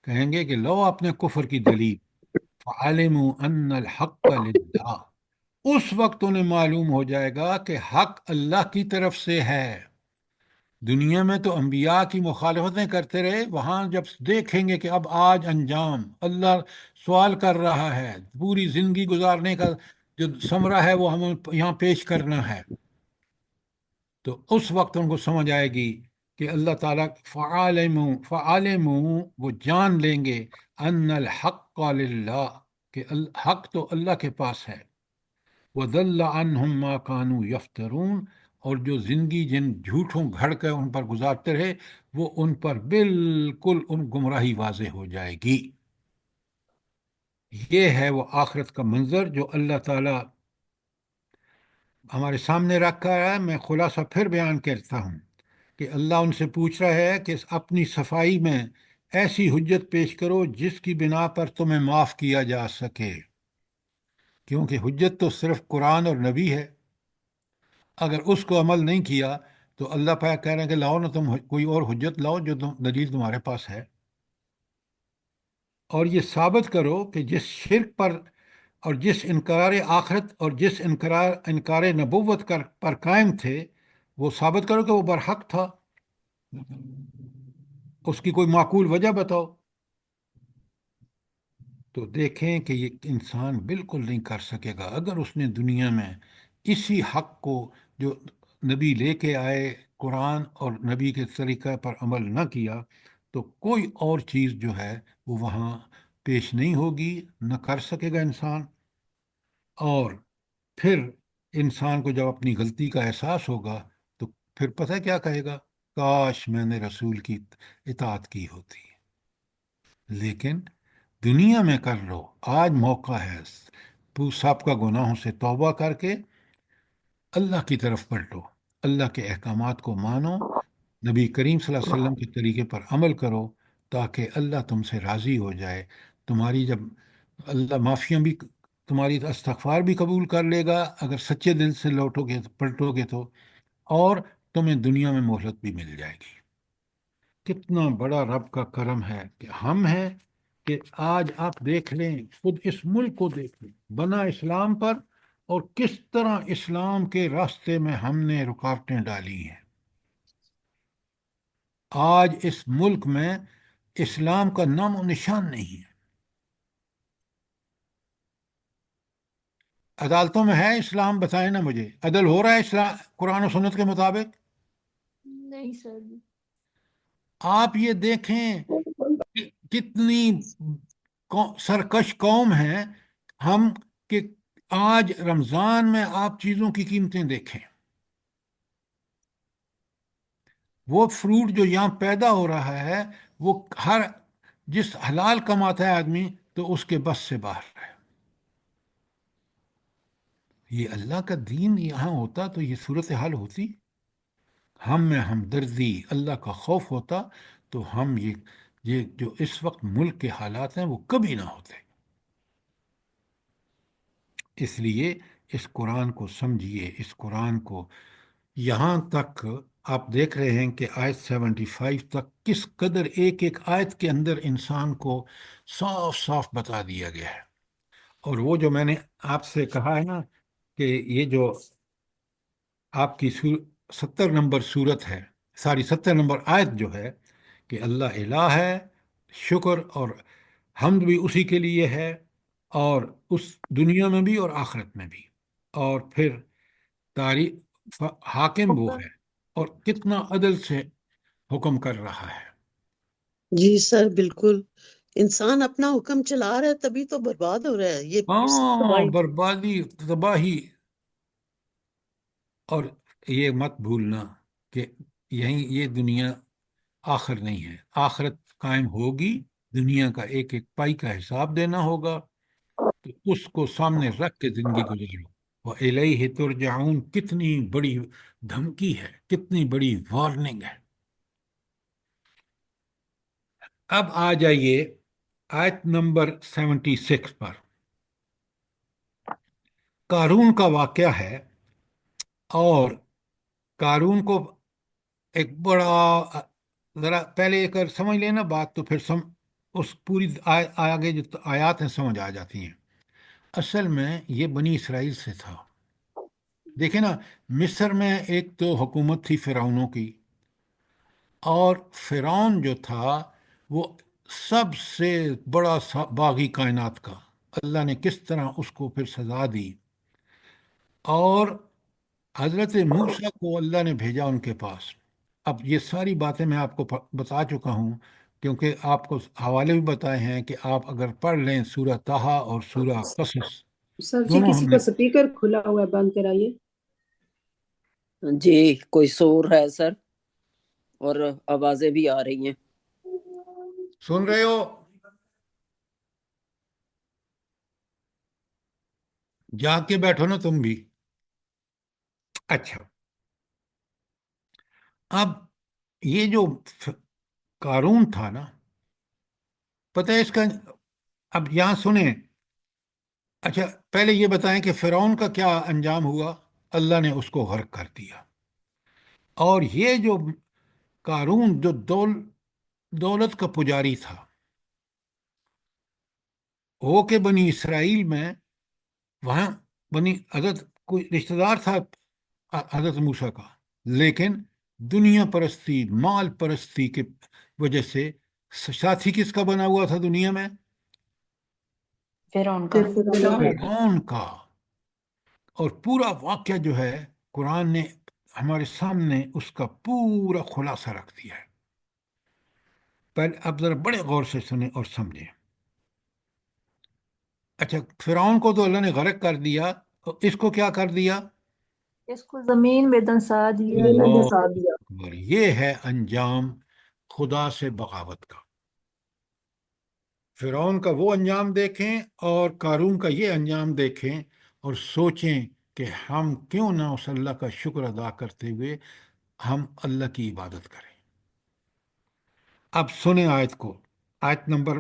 کہیں گے کہ لو اپنے کفر کی دلیل۔ فَعَلِمُوا أَنَّ الْحَقَّ لِلَّهِ، اس وقت انہیں معلوم ہو جائے گا کہ حق اللہ کی طرف سے ہے۔ دنیا میں تو انبیاء کی مخالفتیں کرتے رہے، وہاں جب دیکھیں گے کہ اب آج انجام، اللہ سوال کر رہا ہے، پوری زندگی گزارنے کا جو ثمرہ ہے وہ ہمیں یہاں پیش کرنا ہے، تو اس وقت ان کو سمجھ آئے گی کہ اللہ تعالیٰ فعالموا، وہ جان لیں گے ان الحق للہ، کہ حق تو اللہ کے پاس ہے۔ وَضَلَّ عَنْهُمْ مَا كَانُوا يَفْتَرُونَ، اور جو زندگی جن جھوٹوں گھڑ کے ان پر گزارتے رہے وہ ان پر بالکل ان گمراہی واضح ہو جائے گی۔ یہ ہے وہ آخرت کا منظر جو اللہ تعالیٰ ہمارے سامنے رکھا ہے۔ میں خلاصہ پھر بیان کرتا ہوں کہ اللہ ان سے پوچھ رہا ہے کہ اپنی صفائی میں ایسی حجت پیش کرو جس کی بنا پر تمہیں معاف کیا جا سکے، کیونکہ حجت تو صرف قرآن اور نبی ہے۔ اگر اس کو عمل نہیں کیا تو اللہ پاک کہہ رہے ہیں کہ لاؤ نا تم کوئی اور حجت لاؤ جو دلیل تمہارے پاس ہے، اور یہ ثابت کرو کہ جس شرک پر اور جس انکار آخرت اور جس انکار نبوت پر قائم تھے، وہ ثابت کرو کہ وہ برحق تھا، اس کی کوئی معقول وجہ بتاؤ۔ تو دیکھیں کہ یہ انسان بالکل نہیں کر سکے گا اگر اس نے دنیا میں اسی حق کو جو نبی لے کے آئے، قرآن اور نبی کے طریقہ پر عمل نہ کیا، تو کوئی اور چیز جو ہے وہ وہاں پیش نہیں ہوگی، نہ کر سکے گا انسان۔ اور پھر انسان کو جب اپنی غلطی کا احساس ہوگا تو پھر پتہ کیا کہے گا؟ کاش میں نے رسول کی اطاعت کی ہوتی۔ لیکن دنیا میں کر لو، آج موقع ہے، سب کا گناہوں سے توبہ کر کے اللہ کی طرف پلٹو، اللہ کے احکامات کو مانو، نبی کریم صلی اللہ علیہ وسلم کے طریقے پر عمل کرو، تاکہ اللہ تم سے راضی ہو جائے۔ تمہاری جب اللہ معافیاں بھی، تمہاری استغفار بھی قبول کر لے گا اگر سچے دل سے لوٹو گے، پلٹو گے تو، اور تمہیں دنیا میں مہلت بھی مل جائے گی۔ کتنا بڑا رب کا کرم ہے کہ ہم ہیں، کہ آج آپ دیکھ لیں، خود اس ملک کو دیکھ لیں، بنا اسلام پر، اور کس طرح اسلام کے راستے میں ہم نے رکاوٹیں ڈالی ہیں۔ آج اس ملک میں اسلام کا نام و نشان نہیں ہے۔ عدالتوں میں ہے اسلام؟ بتائیں نا مجھے، عدل ہو رہا ہے اسلام قرآن و سنت کے مطابق؟ نہیں سر۔ آپ یہ دیکھیں کہ کتنی سرکش قوم ہے ہم، کہ آج رمضان میں آپ چیزوں کی قیمتیں دیکھیں، وہ فروٹ جو یہاں پیدا ہو رہا ہے، وہ ہر جس حلال کماتا ہے آدمی تو اس کے بس سے باہر ہے۔ یہ اللہ کا دین یہاں ہوتا تو یہ صورتحال ہوتی؟ ہم میں ہمدردی، اللہ کا خوف ہوتا تو ہم یہ جو اس وقت ملک کے حالات ہیں وہ کبھی نہ ہوتے۔ اس لیے اس قرآن کو سمجھیے، اس قرآن کو یہاں تک آپ دیکھ رہے ہیں کہ آیت 75 تک کس قدر ایک ایک آیت کے اندر انسان کو صاف صاف بتا دیا گیا ہے۔ اور وہ جو میں نے آپ سے کہا ہے نا کہ یہ جو آپ کی 70 نمبر صورت ہے، 70 نمبر آیت جو ہے، کہ اللہ الہ ہے، شکر اور حمد بھی اسی کے لیے ہے، اور اس دنیا میں بھی اور آخرت میں بھی، اور پھر تاریخ حاکم وہ ہے، اور کتنا عدل سے حکم کر رہا ہے۔ جی سر بالکل، انسان اپنا حکم چلا رہا ہے تبھی تو برباد ہو رہا ہے، یہ ہاں، تباہی۔ بربادی، تباہی۔ اور یہ مت بھولنا کہ یہ دنیا آخر نہیں ہے، آخرت قائم ہوگی، دنیا کا ایک ایک پائی کا حساب دینا ہوگا، تو اس کو سامنے رکھ کے زندگی گزارو۔ وَإِلَيْهِ تُرْجَعُونَ، کتنی بڑی دھمکی ہے، کتنی بڑی وارننگ ہے۔ اب آ جائیے آیت نمبر 76 پر۔ قارون کا واقعہ ہے، اور قارون کو ایک بڑا، ذرا پہلے ایک اگر سمجھ لینا بات تو پھر اس پوری آگے جو آیات ہیں سمجھ آ جاتی ہیں۔ اصل میں یہ بنی اسرائیل سے تھا۔ دیکھیں نا، مصر میں ایک تو حکومت تھی فرعونوں کی، اور فرعون جو تھا وہ سب سے بڑا باغی کائنات کا، اللہ نے کس طرح اس کو پھر سزا دی، اور حضرت موسیٰ کو اللہ نے بھیجا ان کے پاس۔ اب یہ ساری باتیں میں آپ کو بتا چکا ہوں، کیونکہ آپ کو حوالے بھی بتائے ہیں کہ آپ اگر پڑھ لیں سورہ طٰہٰ اور سورہ قصص، سر جی دونوں کسی ہم کا نے۔ سپیکر کھلا ہوا ہے، بند کرائیے۔ جی کوئی شور ہے سر، اور آوازیں بھی آ رہی ہیں۔ سن رہے ہو؟ جاگ کے بیٹھو نا تم بھی۔ اچھا، اب یہ جو قارون تھا نا، پتہ ہے اس کا، اب یہاں سنیں۔ اچھا پہلے یہ بتائیں کہ فرعون کا کیا انجام ہوا؟ اللہ نے اس کو غرق کر دیا۔ اور یہ جو قارون جو دولت کا پجاری تھا، وہ کہ بنی اسرائیل میں وہاں بنی حضرت کوئی رشتہ دار تھا حضرت موسیٰ کا، لیکن دنیا پرستی، مال پرستی کے وجہ سے ساتھی کس کا بنا ہوا تھا دنیا میں؟ فرعون کا۔ فرعون کا۔ اور پورا واقعہ جو ہے قرآن نے ہمارے سامنے اس کا پورا خلاصہ رکھ دیا ہے۔ پہلے اب ذرا بڑے غور سے سنیں اور سمجھیں۔ اچھا، فرعون کو تو اللہ نے غرق کر دیا، اس کو کیا کر دیا؟ اس کو زمین میں دنسا دیا اللہ نے۔ اللہ اکبر! یہ ہے انجام خدا سے بغاوت کا۔ فرعون کا وہ انجام دیکھیں اور قارون کا یہ انجام دیکھیں اور سوچیں کہ ہم کیوں نہ اس اللہ کا شکر ادا کرتے ہوئے ہم اللہ کی عبادت کریں۔ اب سنیں آیت کو، آیت نمبر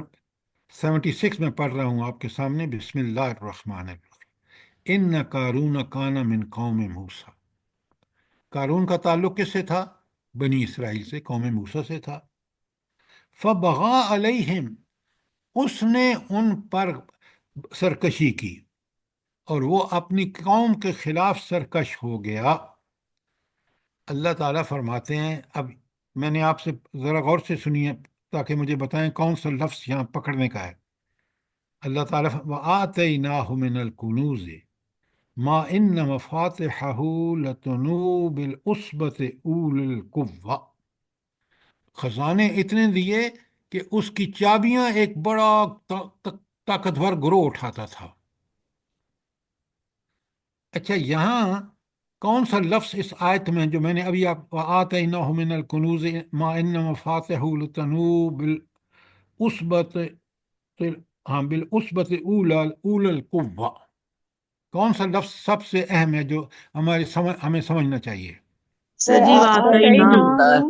76 میں پڑھ رہا ہوں آپ کے سامنے، بسم اللہ الرحمن الرحیم۔ ان قارون کان من قوم موسیٰ۔ قارون کا تعلق کس سے تھا؟ بنی اسرائیل سے، قوم موسیٰ سے تھا۔ فبغى علیہم، اس نے ان پر سرکشی کی اور وہ اپنی قوم کے خلاف سرکش ہو گیا۔ اللہ تعالیٰ فرماتے ہیں، اب میں نے آپ سے ذرا غور سے سنیے تاکہ مجھے بتائیں کون سا لفظ یہاں پکڑنے کا ہے۔ اللہ تعالیٰ وَآتَيْنَاهُ مِنَ الْكُنُوزِ مَا إِنَّ مَفَاتِحَهُ لَتَنُوءُ بِالْعُصْبَةِ أُولِي الْقُوَّةِ، خزانے اتنے دیے کہ اس کی چابیاں ایک بڑا طاقتور گروہ اٹھاتا تھا۔ اچھا، یہاں کون سا لفظ اس آیت میں جو میں نے ابھی آپ آتیناہ من الکنوز ما ان مفاتحہ لتنوء بالعصبۃ، ہاں بالعصبۃ اولی القوہ، کون سا لفظ سب سے اہم ہے جو ہمیں سمجھنا چاہیے؟ سر جی آتیناہو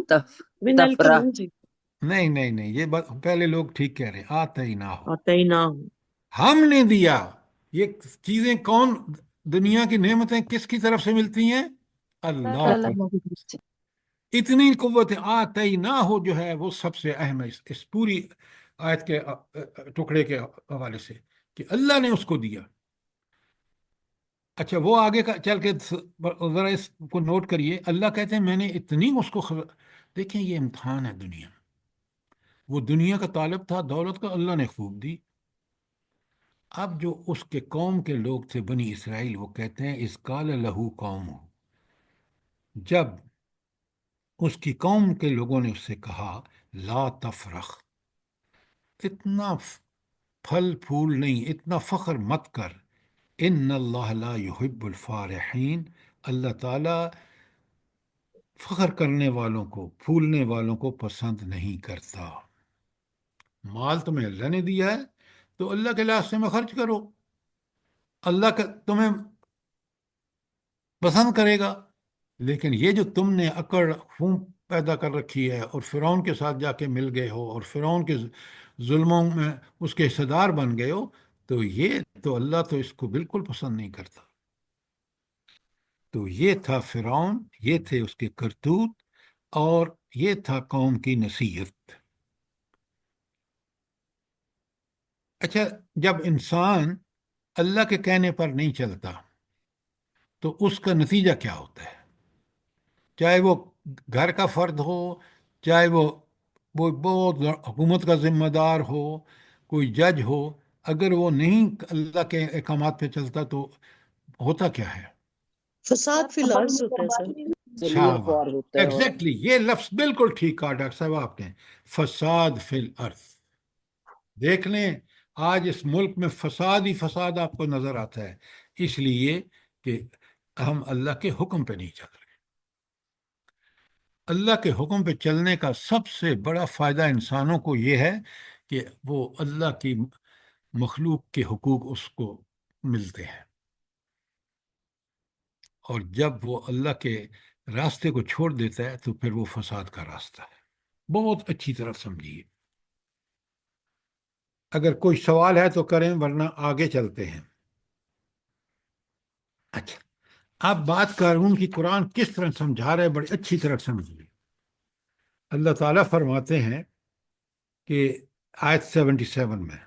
من تفرح الکنوز، نہیں نہیں نہیں، یہ پہلے لوگ ٹھیک کہہ رہے ہیں، آتیناہ، آتیناہ، ہم نے دیا۔ یہ چیزیں کون، دنیا کی نعمتیں کس کی طرف سے ملتی ہیں؟ اللہ اللہ کی۔ اتنی قوت آتیناہ جو ہے وہ سب سے اہم ہے اس پوری آیت کے ٹکڑے کے حوالے سے، کہ اللہ نے اس کو دیا۔ اچھا، وہ آگے کا چل کے ذرا اس کو نوٹ کریے، اللہ کہتے ہیں میں نے اتنی اس کو دیکھیں یہ امتحان ہے دنیا، وہ دنیا کا طالب تھا، دولت کا، اللہ نے خوب دی۔ اب جو اس کے قوم کے لوگ تھے بنی اسرائیل، وہ کہتے ہیں اذ قال لہ قومہ، جب اس کی قوم کے لوگوں نے اس سے کہا لا تفرخ، اتنا پھل پھول نہیں، اتنا فخر مت کر، ان اللہ لا يحب الفارحین، اللہ تعالیٰ فخر کرنے والوں کو، پھولنے والوں کو پسند نہیں کرتا۔ مال تمہیں اللہ نے دیا ہے تو اللہ کے راستے میں خرچ کرو، اللہ کا تمہیں پسند کرے گا۔ لیکن یہ جو تم نے اکڑ خون پیدا کر رکھی ہے اور فرعون کے ساتھ جا کے مل گئے ہو اور فرعون کے ظلموں میں اس کے حصہ دار بن گئے ہو، تو یہ تو اللہ تو اس کو بالکل پسند نہیں کرتا۔ تو یہ تھا فرعون، یہ تھے اس کے کرتوت، اور یہ تھا قوم کی نصیحت۔ اچھا، جب انسان اللہ کے کہنے پر نہیں چلتا تو اس کا نتیجہ کیا ہوتا ہے؟ چاہے وہ گھر کا فرد ہو، چاہے وہ بہت حکومت کا ذمہ دار ہو، کوئی جج ہو، اگر وہ نہیں اللہ کے احکامات پہ چلتا تو ہوتا کیا ہے؟ فساد فی الارض ہوتا ہے سر۔ سلیل خوار ہوتا ہے، اور ایگزیکٹلی، یہ لفظ بالکل ٹھیک کہا ڈاکٹر صاحب آپ نے، فساد فی الارض۔ دیکھ لیں آج اس ملک میں فساد ہی فساد آپ کو نظر آتا ہے، اس لیے کہ ہم اللہ کے حکم پہ نہیں چل رہے۔ اللہ کے حکم پہ چلنے کا سب سے بڑا فائدہ انسانوں کو یہ ہے کہ وہ اللہ کی مخلوق کے حقوق اس کو ملتے ہیں، اور جب وہ اللہ کے راستے کو چھوڑ دیتا ہے تو پھر وہ فساد کا راستہ ہے۔ بہت اچھی طرح سمجھیے۔ اگر کوئی سوال ہے تو کریں، ورنہ آگے چلتے ہیں۔ اچھا، اب بات قارون کی قرآن کس طرح سمجھا رہا ہے، بڑی اچھی طرح سمجھیے۔ اللہ تعالیٰ فرماتے ہیں کہ آیت 77 میں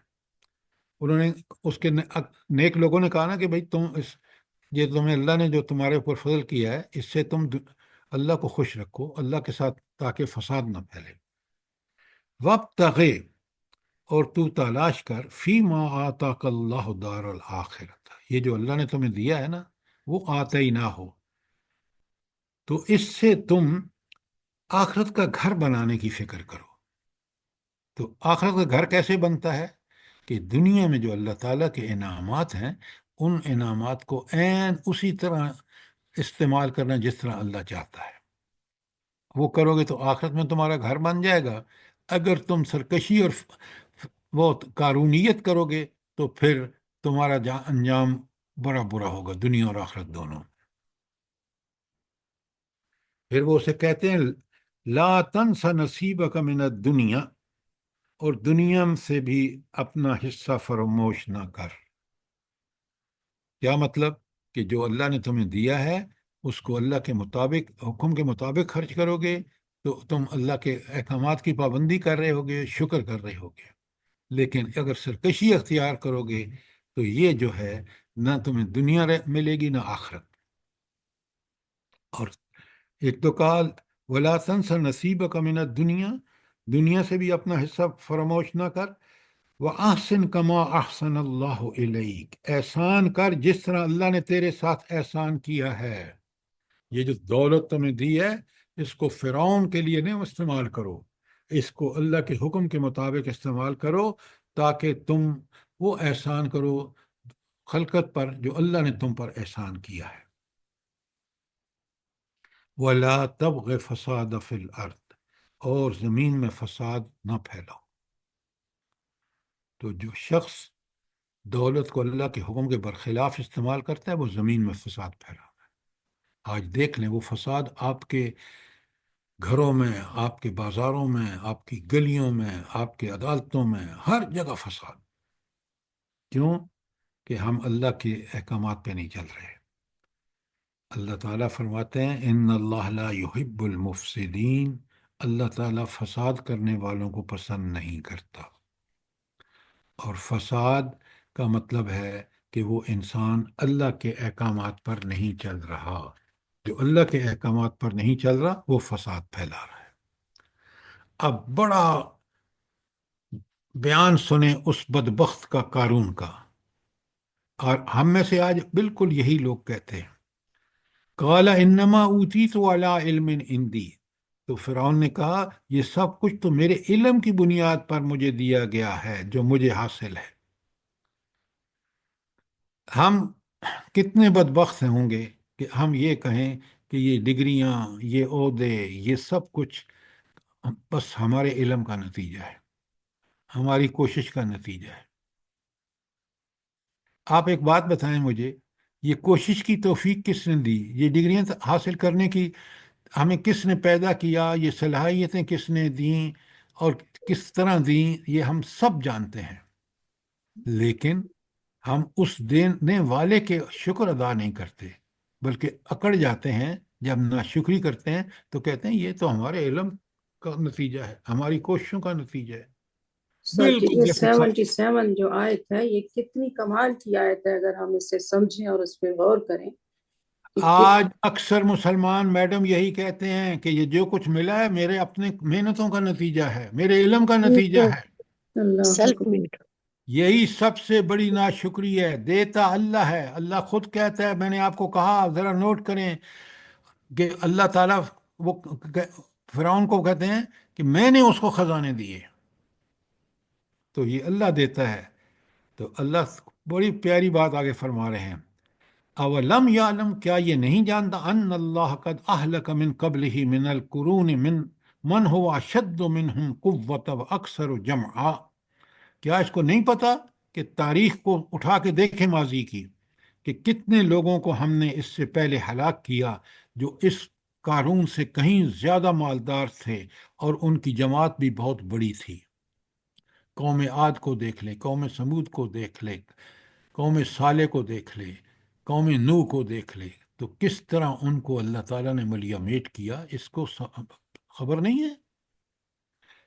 انہوں نے اس کے نیک لوگوں نے کہا نا کہ بھائی تم یہ تمہیں اللہ نے جو تمہارے اوپر فضل کیا ہے اس سے تم اللہ کو خوش رکھو اللہ کے ساتھ تاکہ فساد نہ پھیلے. وابتغِ، اور تو تلاش کر، فی ما آتاک اللہ دار الآخرت، یہ جو اللہ نے تمہیں دیا ہے نا وہ آتے ہی نہ ہو، تو اس سے تم آخرت کا گھر بنانے کی فکر کرو. تو آخرت کا گھر کیسے بنتا ہے؟ کہ دنیا میں جو اللہ تعالیٰ کے انعامات ہیں ان انعامات کو عین اسی طرح استعمال کرنا جس طرح اللہ چاہتا ہے. وہ کرو گے تو آخرت میں تمہارا گھر بن جائے گا. اگر تم سرکشی اور وہ قارونیت کرو گے تو پھر تمہارا انجام بڑا برا ہوگا دنیا اور آخرت دونوں. پھر وہ اسے کہتے ہیں لا تنس نصیبک من الدنیا، اور دنیا سے بھی اپنا حصہ فراموش نہ کر. کیا مطلب؟ کہ جو اللہ نے تمہیں دیا ہے اس کو اللہ کے مطابق، حکم کے مطابق خرچ کرو گے تو تم اللہ کے احکامات کی پابندی کر رہے ہوگے، شکر کر رہے ہوگے. لیکن اگر سرکشی اختیار کرو گے تو یہ جو ہے نہ تمہیں دنیا ملے گی نہ آخرت. اور ایک تو کہا ولا تنس نصیبک من الدنیا، دنیا سے بھی اپنا حصہ فراموش نہ کر. وَأَحْسِن كَمَا أَحْسَنَ اللَّهُ إِلَيْكَ، احسان کر جس طرح اللہ نے تیرے ساتھ احسان کیا ہے. یہ جو دولت تمہیں دی ہے اس کو فرعون کے لیے نہیں استعمال کرو، اس کو اللہ کے حکم کے مطابق استعمال کرو تاکہ تم وہ احسان کرو خلقت پر جو اللہ نے تم پر احسان کیا ہے. وَلَا تَبْغِ فَسَادَ فِي الْأَرْضِ، اور زمین میں فساد نہ پھیلاؤ. تو جو شخص دولت کو اللہ کے حکم کے برخلاف استعمال کرتا ہے وہ زمین میں فساد پھیلا ہے. آج دیکھ لیں وہ فساد آپ کے گھروں میں، آپ کے بازاروں میں، آپ کی گلیوں میں، آپ کے عدالتوں میں، ہر جگہ فساد. کیوں؟ کہ ہم اللہ کے احکامات پہ نہیں چل رہے. اللہ تعالیٰ فرماتے ہیں ان اللہ لا یحب المفسدین، اللہ تعالیٰ فساد کرنے والوں کو پسند نہیں کرتا. اور فساد کا مطلب ہے کہ وہ انسان اللہ کے احکامات پر نہیں چل رہا. جو اللہ کے احکامات پر نہیں چل رہا وہ فساد پھیلا رہا ہے. اب بڑا بیان سنیں اس بدبخت کا، قارون کا. اور ہم میں سے آج بالکل یہی لوگ کہتے ہیں قال انما اوتیت علی علم عندی، تو فرعون نے کہا یہ سب کچھ تو میرے علم کی بنیاد پر مجھے دیا گیا ہے جو مجھے حاصل ہے. ہم کتنے بدبخت ہوں گے کہ ہم یہ کہیں کہ یہ ڈگریاں، یہ عہدے، یہ سب کچھ بس ہمارے علم کا نتیجہ ہے، ہماری کوشش کا نتیجہ ہے. آپ ایک بات بتائیں مجھے، یہ کوشش کی توفیق کس نے دی؟ یہ ڈگریاں حاصل کرنے کی ہمیں کس نے پیدا کیا؟ یہ صلاحیتیں کس نے دیں اور کس طرح دیں یہ ہم سب جانتے ہیں. لیکن ہم اس دینے والے کے شکر ادا نہیں کرتے بلکہ اکڑ جاتے ہیں. جب ناشکری کرتے ہیں تو کہتے ہیں یہ تو ہمارے علم کا نتیجہ ہے، ہماری کوششوں کا نتیجہ ہے. سر جی بالکل یہ جیسے 77 جو آیت ہے یہ کتنی کمال کی آیت ہے اگر ہم اسے سمجھیں اور اس پہ غور کریں کہ آج اکثر مسلمان میڈم یہی کہتے ہیں کہ یہ جو کچھ ملا ہے میرے اپنے محنتوں کا نتیجہ ہے، میرے علم کا نتیجہ ہے. اللہ سیلف اکبر. میڈ. یہی سب سے بڑی ناشکری ہے. دیتا اللہ ہے، اللہ خود کہتا ہے. میں نے آپ کو کہا ذرا نوٹ کریں کہ اللہ تعالیٰ وہ فرعون کو کہتے ہیں کہ میں نے اس کو خزانے دیے، تو یہ اللہ دیتا ہے. تو اللہ بڑی پیاری بات آگے فرما رہے ہیں اولم یعلم، کیا یہ نہیں جانتا ان اللہ قد اہلک من قبلہ من القرون من هو اشد منہم قوۃ واکثر جمعا. کیا اس کو نہیں پتا کہ تاریخ کو اٹھا کے دیکھیں ماضی کی کہ کتنے لوگوں کو ہم نے اس سے پہلے ہلاک کیا جو اس قارون سے کہیں زیادہ مالدار تھے اور ان کی جماعت بھی بہت بڑی تھی. قوم عاد کو دیکھ لیں، قوم سمود کو دیکھ لیں، قوم صالح کو دیکھ لیں، قوم نوح کو دیکھ لیں، تو کس طرح ان کو اللہ تعالیٰ نے ملیا میٹ کیا. اس کو خبر نہیں ہے.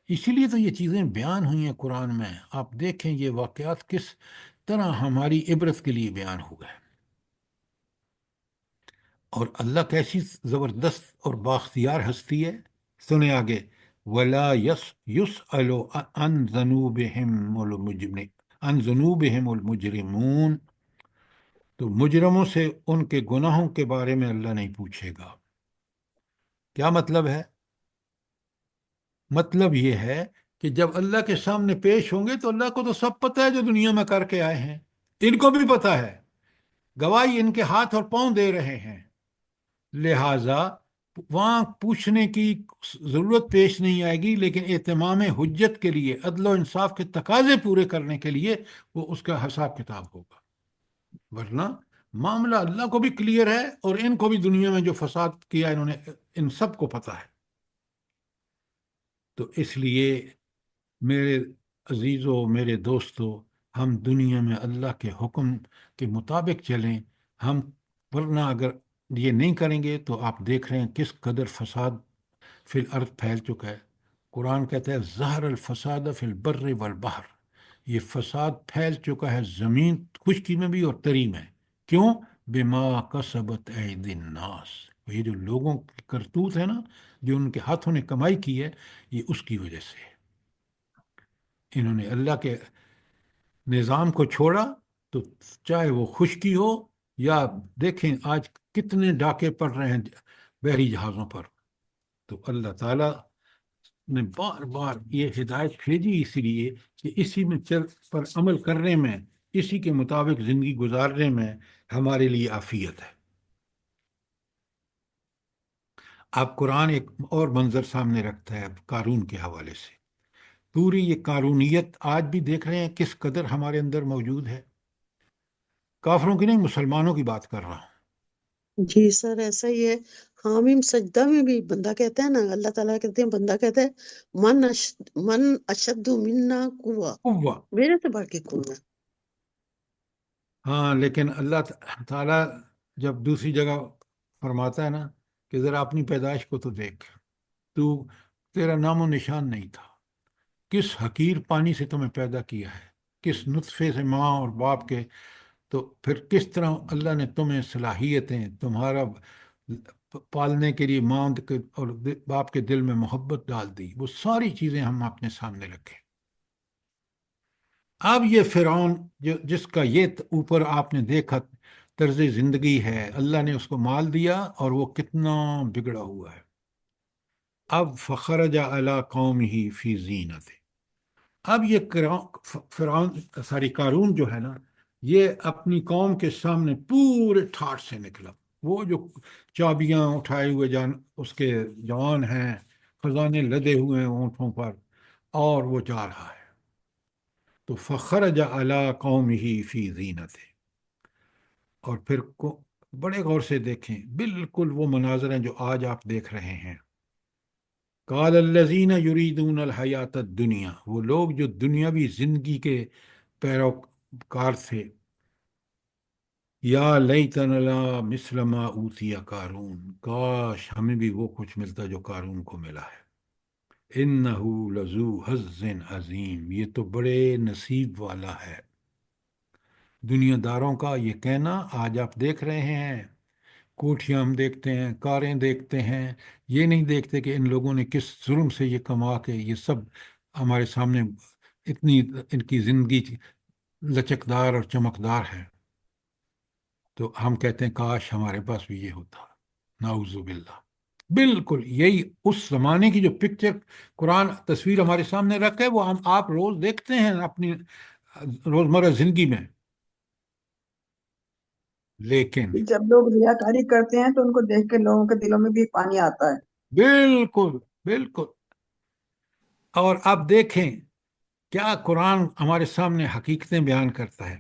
اسی لیے تو یہ چیزیں بیان ہوئی ہیں قرآن میں. آپ دیکھیں یہ واقعات کس طرح ہماری عبرت کے لیے بیان ہوئے ہیں، اور اللہ کیسی زبردست اور بااختیار ہستی ہے. سنیں آگے، ولا یسأل عن ذنوبہم المجرمون، تو مجرموں سے ان کے گناہوں کے بارے میں اللہ نہیں پوچھے گا. کیا مطلب ہے؟ مطلب یہ ہے کہ جب اللہ کے سامنے پیش ہوں گے تو اللہ کو تو سب پتہ ہے جو دنیا میں کر کے آئے ہیں، ان کو بھی پتہ ہے، گواہی ان کے ہاتھ اور پاؤں دے رہے ہیں. لہٰذا وہاں پوچھنے کی ضرورت پیش نہیں آئے گی، لیکن اہتمام حجت کے لیے، عدل و انصاف کے تقاضے پورے کرنے کے لیے وہ اس کا حساب کتاب ہوگا. ورنہ معاملہ اللہ کو بھی کلیئر ہے، اور ان کو بھی دنیا میں جو فساد کیا انہوں نے ان سب کو پتہ ہے. تو اس لیے میرے عزیزوں، میرے دوستوں، ہم دنیا میں اللہ کے حکم کے مطابق چلیں. ہم ورنہ اگر یہ نہیں کریں گے تو آپ دیکھ رہے ہیں کس قدر فساد فی الارض پھیل چکا ہے. قرآن کہتا ہے ظہر الفساد فی البر والبحر، یہ فساد پھیل چکا ہے زمین، خشکی میں بھی اور تری میں. کیوں؟ بما کسبت ایدی الناس، یہ جو لوگوں کی کرتوت ہے نا، جو ان کے ہاتھوں نے کمائی کی ہے، یہ اس کی وجہ سے ہے. انہوں نے اللہ کے نظام کو چھوڑا، تو چاہے وہ خشکی ہو یا دیکھیں آج کتنے ڈاکے پڑ رہے ہیں بحری جہازوں پر. تو اللہ تعالیٰ نے بار بار یہ ہدایت بھیجی اسی لیے کہ اسی میں پر عمل کرنے میں، اسی کے مطابق زندگی گزارنے میں ہمارے لیے عافیت ہے. اب قرآن ایک اور منظر سامنے رکھتا ہے قارون کے حوالے سے. پوری یہ قارونیت آج بھی دیکھ رہے ہیں کس قدر ہمارے اندر موجود ہے. کافروں کی نہیں، مسلمانوں کی بات کر رہا ہوں. جی سر، ایسا ہی ہے. حامیم سجدہ میں بھی بندہ کہتا ہے نا، اللہ تعالیٰ کہتے ہیں، بندہ کہتا ہے من اشد منا قوہ، قوہ. میرے سے بڑھ کے کون ہے. ہاں، لیکن اللہ تعالیٰ جب دوسری جگہ فرماتا ہے نا کہ ذرا اپنی پیدائش کو تو دیکھ، تو تیرا نام و نشان نہیں تھا، کس حقیر پانی سے تمہیں پیدا کیا ہے، کس نطفے سے ماں اور باپ کے، تو پھر کس طرح اللہ نے تمہیں صلاحیتیں، تمہارا پالنے کے لیے ماں اور باپ کے دل میں محبت ڈال دی. وہ ساری چیزیں ہم اپنے سامنے رکھیں. اب یہ فرعون جس کا یہ اوپر آپ نے دیکھا طرز زندگی ہے، اللہ نے اس کو مال دیا اور وہ کتنا بگڑا ہوا ہے. اب فخرج علی قومہ فی زینت، اب یہ قارون جو ہے نا، یہ اپنی قوم کے سامنے پورے ٹھاٹ سے نکلا. وہ جو چابیاں اٹھائے ہوئے اس کے جوان ہیں، خزانے لدے ہوئے ہیں اونٹوں پر، اور وہ جا رہا ہے. تو فخرج علی قومہ فی زینت، اور پھر بڑے غور سے دیکھیں، بالکل وہ مناظر ہیں جو آج آپ دیکھ رہے ہیں. قال الذین یریدون الحیات الدنیا، وہ لوگ جو دنیاوی زندگی کے پیروکار تھے، یا لیتنا لا مثل ما اوتی قارون، کاش ہمیں بھی وہ کچھ ملتا جو قارون کو ملا ہے. انہ لذو حظ عظیم، یہ تو بڑے نصیب والا ہے. دنیا داروں کا یہ کہنا آج آپ دیکھ رہے ہیں، کوٹھیاں ہم دیکھتے ہیں، کاریں دیکھتے ہیں، یہ نہیں دیکھتے کہ ان لوگوں نے کس ظلم سے یہ کما کے یہ سب ہمارے سامنے اتنی ان کی زندگی لچکدار اور چمکدار ہے. تو ہم کہتے ہیں کاش ہمارے پاس بھی یہ ہوتا. نعوذ باللہ. بالکل یہی اس زمانے کی جو پکچر قرآن تصویر ہمارے سامنے رکھے، وہ ہم آپ روز دیکھتے ہیں اپنی روزمرہ زندگی میں. لیکن جب لوگ ریاکاری کرتے ہیں تو ان کو دیکھ کے لوگوں کے دلوں میں بھی پانی آتا ہے. بالکل بالکل. اور آپ دیکھیں کیا قرآن ہمارے سامنے حقیقتیں بیان کرتا ہے.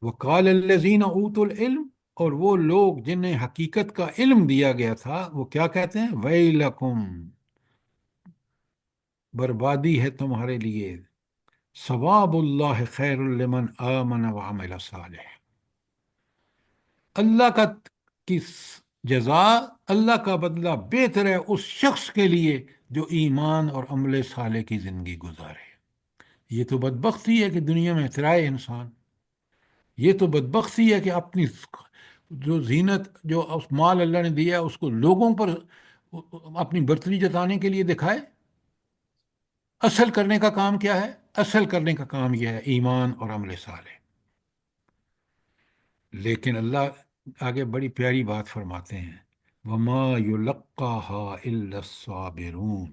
وقال الذین اوتوا العلم، اور وہ لوگ جنہیں حقیقت کا علم دیا گیا تھا، وہ کیا کہتے ہیں؟ ویلکم، بربادی ہے تمہارے لیے، ثواب اللہ خیر لمن آمن وعمل صالح، اللہ کی جزا، اللہ کا بدلہ بہتر ہے اس شخص کے لیے جو ایمان اور عمل صالح کی زندگی گزارے۔ یہ تو بدبختی ہے کہ دنیا میں اترائے انسان، یہ تو بدبختی ہے کہ اپنی جو زینت، جو اس مال اللہ نے دیا ہے اس کو لوگوں پر اپنی برتری جتانے کے لیے دکھائے۔ اصل کرنے کا کام کیا ہے؟ اصل کرنے کا کام یہ ہے ایمان اور عمل صالح۔ لیکن اللہ آگے بڑی پیاری بات فرماتے ہیں، وما يلقاها الا الصابرون،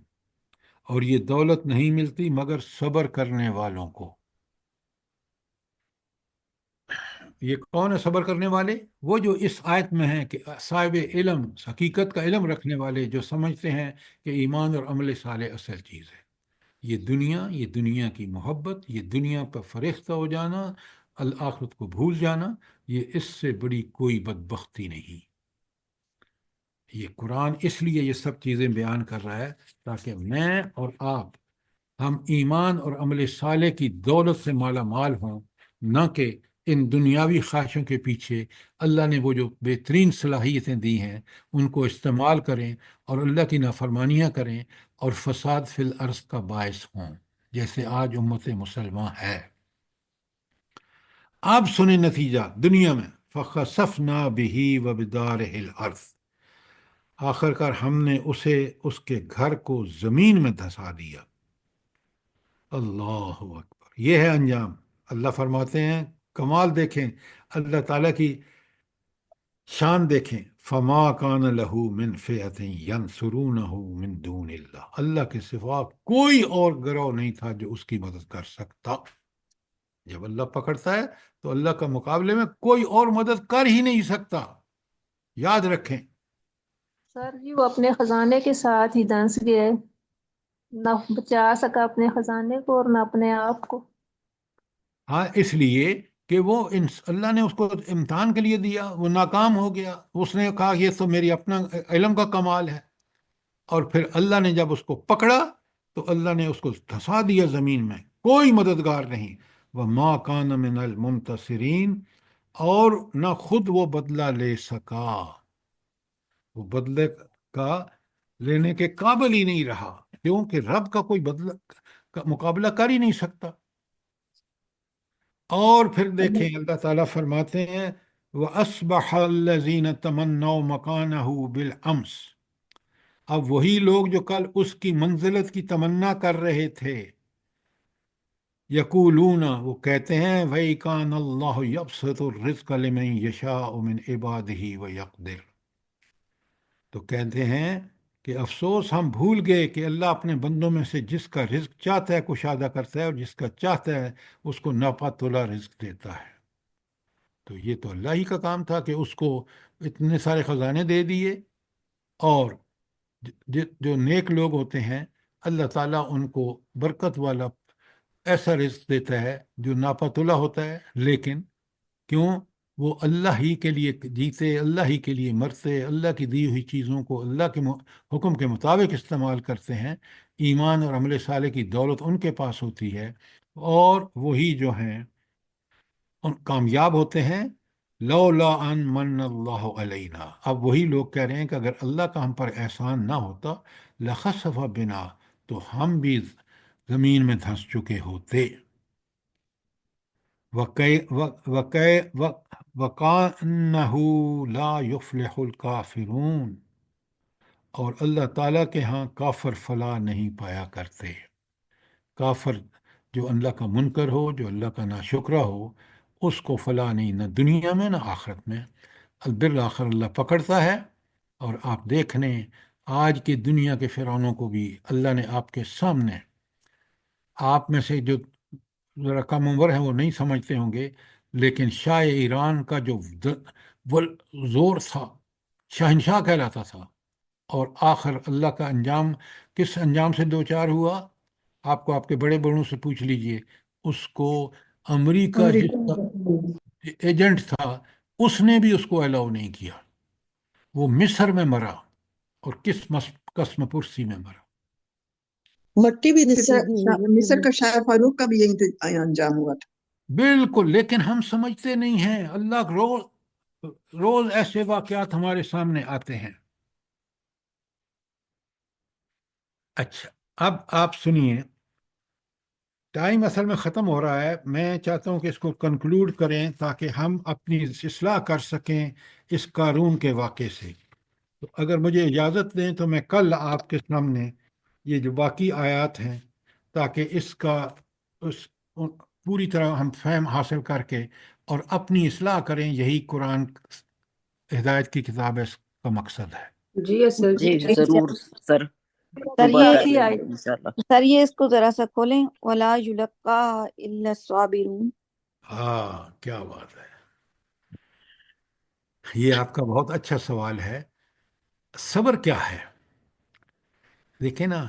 اور یہ دولت نہیں ملتی مگر صبر کرنے والوں کو۔ یہ کون ہے صبر کرنے والے؟ وہ جو اس آیت میں ہیں کہ صاحب علم، حقیقت کا علم رکھنے والے، جو سمجھتے ہیں کہ ایمان اور عمل صالح اصل چیز ہے۔ یہ دنیا کی محبت، یہ دنیا پر فریفتہ ہو جانا، الآخرت کو بھول جانا، یہ اس سے بڑی کوئی بدبختی نہیں۔ یہ قرآن اس لیے یہ سب چیزیں بیان کر رہا ہے تاکہ میں اور آپ، ہم ایمان اور عمل صالح کی دولت سے مالا مال ہوں، نہ کہ ان دنیاوی خواہشوں کے پیچھے اللہ نے وہ جو بہترین صلاحیتیں دی ہیں ان کو استعمال کریں اور اللہ کی نافرمانیاں کریں اور فساد فی الارض کا باعث ہوں، جیسے آج امت مسلمہ ہے۔ آپ سنیں نتیجہ دنیا میں، فخسفنا بہ وبدارہ الارض، آخر کار ہم نے اسے، اس کے گھر کو زمین میں دھسا دیا۔ اللہ اکبر، یہ ہے انجام۔ اللہ فرماتے ہیں، کمال دیکھیں، اللہ تعالیٰ کی شان دیکھیں، فما کان لہ من فئۃ ینصرونہ من دون اللہ، اللہ کے سوا کوئی اور گروہ نہیں تھا جو اس کی مدد کر سکتا۔ جب اللہ پکڑتا ہے تو اللہ کا مقابلے میں کوئی اور مدد کر ہی نہیں سکتا، یاد رکھیں۔ سر جی وہ اپنے خزانے کے ساتھ ہی دھنس گئے، نہ بچا سکا اپنے خزانے کو اور نہ اپنے آپ کو۔ ہاں، اس لیے کہ وہ اللہ نے اس کو امتحان کے لیے دیا، وہ ناکام ہو گیا، اس نے کہا یہ تو میری اپنا علم کا کمال ہے، اور پھر اللہ نے جب اس کو پکڑا تو اللہ نے اس کو دھسا دیا زمین میں، کوئی مددگار نہیں۔ وَمَا كَانَ مِنَ الْمُنْتَصِرِينَ، اور نہ خود وہ بدلہ لے سکا، وہ بدلے کا لینے کے قابل ہی نہیں رہا، کیونکہ رب کا کوئی بدلہ کا مقابلہ کر ہی نہیں سکتا۔ اور پھر دیکھیں اللہ تعالیٰ فرماتے ہیں، وَأَصْبَحَ الَّذِينَ تَمَنَّوْا مَكَانَهُ بِالْأَمْسِ، اب وہی لوگ جو کل اس کی منزلت کی تمنا کر رہے تھے، یقولون، وہ کہتے ہیں، وَإِكَانَ اللَّهُ يَبْسُطُ الرِّزْقَ لِمَن يَشَاءُ مِنْ عِبَادِهِ وَيَقْدِرُ، تو کہتے ہیں کہ افسوس، ہم بھول گئے کہ اللہ اپنے بندوں میں سے جس کا رزق چاہتا ہے کشادہ کرتا ہے، اور جس کا چاہتا ہے اس کو ناپا تولا رزق دیتا ہے۔ تو یہ تو اللہ ہی کا کام تھا کہ اس کو اتنے سارے خزانے دے دیے، اور جو نیک لوگ ہوتے ہیں اللہ تعالیٰ ان کو برکت والا ایسا رزق دیتا ہے جو ناپا تولا ہوتا ہے، لیکن کیوں؟ وہ اللہ ہی کے لیے جیتے، اللہ ہی کے لیے مرتے، اللہ کی دی ہوئی چیزوں کو اللہ کے حکم کے مطابق استعمال کرتے ہیں۔ ایمان اور عمل صالح کی دولت ان کے پاس ہوتی ہے، اور وہی جو ہیں ان کامیاب ہوتے ہیں۔ لولا ان من اللہ علینا، اب وہی لوگ کہہ رہے ہیں کہ اگر اللہ کا ہم پر احسان نہ ہوتا، لخسف بنا، تو ہم بھی زمین میں دھنس چکے ہوتے۔ وَكَأَنَّهُ لَا يُفْلِحُ الْكَافِرُونَ، اور اللہ تعالیٰ کے ہاں کافر فلاح نہیں پایا کرتے۔ کافر جو اللہ کا منکر ہو، جو اللہ کا ناشکرہ ہو، اس کو فلاح نہیں، نہ دنیا میں نہ آخرت میں۔ بالآخر اللہ پکڑتا ہے، اور آپ دیکھ لیں آج کی دنیا کے فرعونوں کو بھی اللہ نے آپ کے سامنے، آپ میں سے جو ذرا کم عمر ہیں وہ نہیں سمجھتے ہوں گے، لیکن شاہ ایران کا جو وہ زور تھا، شہنشاہ کہلاتا تھا، اور آخر اللہ کا انجام کس انجام سے دوچار ہوا؟ آپ کو آپ کے بڑے بڑوں سے پوچھ لیجئے، اس کو امریکہ جس کا ایجنٹ تھا، اس نے بھی اس کو الاؤ نہیں کیا، وہ مصر میں مرا، اور کس قسم پرسی میں مرا۔ مٹی بھی نصیب نہیں ہوئی مصر کا شاہ فاروق کا بھی یہی انجام ہوا تھا۔ بالکل، لیکن ہم سمجھتے نہیں ہیں، اللہ روز ایسے واقعات ہمارے سامنے آتے ہیں، اچھا، اب آپ سنیے، ٹائم اصل میں ختم ہو رہا ہے، میں چاہتا ہوں کہ اس کو کنکلوڈ کریں تاکہ ہم اپنی اصلاح کر سکیں اس قارون کے واقعے سے۔ تو اگر مجھے اجازت دیں تو میں کل آپ کے سامنے یہ جو باقی آیات ہیں، تاکہ اس کا اس پوری طرح ہم فہم حاصل کر کے اور اپنی اصلاح کریں، یہی قرآن ہدایت کی کتاب ہے، اس کا مقصد ہے۔ جی یس سر، جی جی ضرور سر، سر صبح یہ کر لیں گے انشاءاللہ۔ سر یہ اس کو ذرا سا کھولیں، ولا یلقا الا الصابرون۔ ہاں، کیا بات ہے، یہ آپ کا بہت اچھا سوال ہے۔ صبر کیا ہے؟ دیکھیں نا،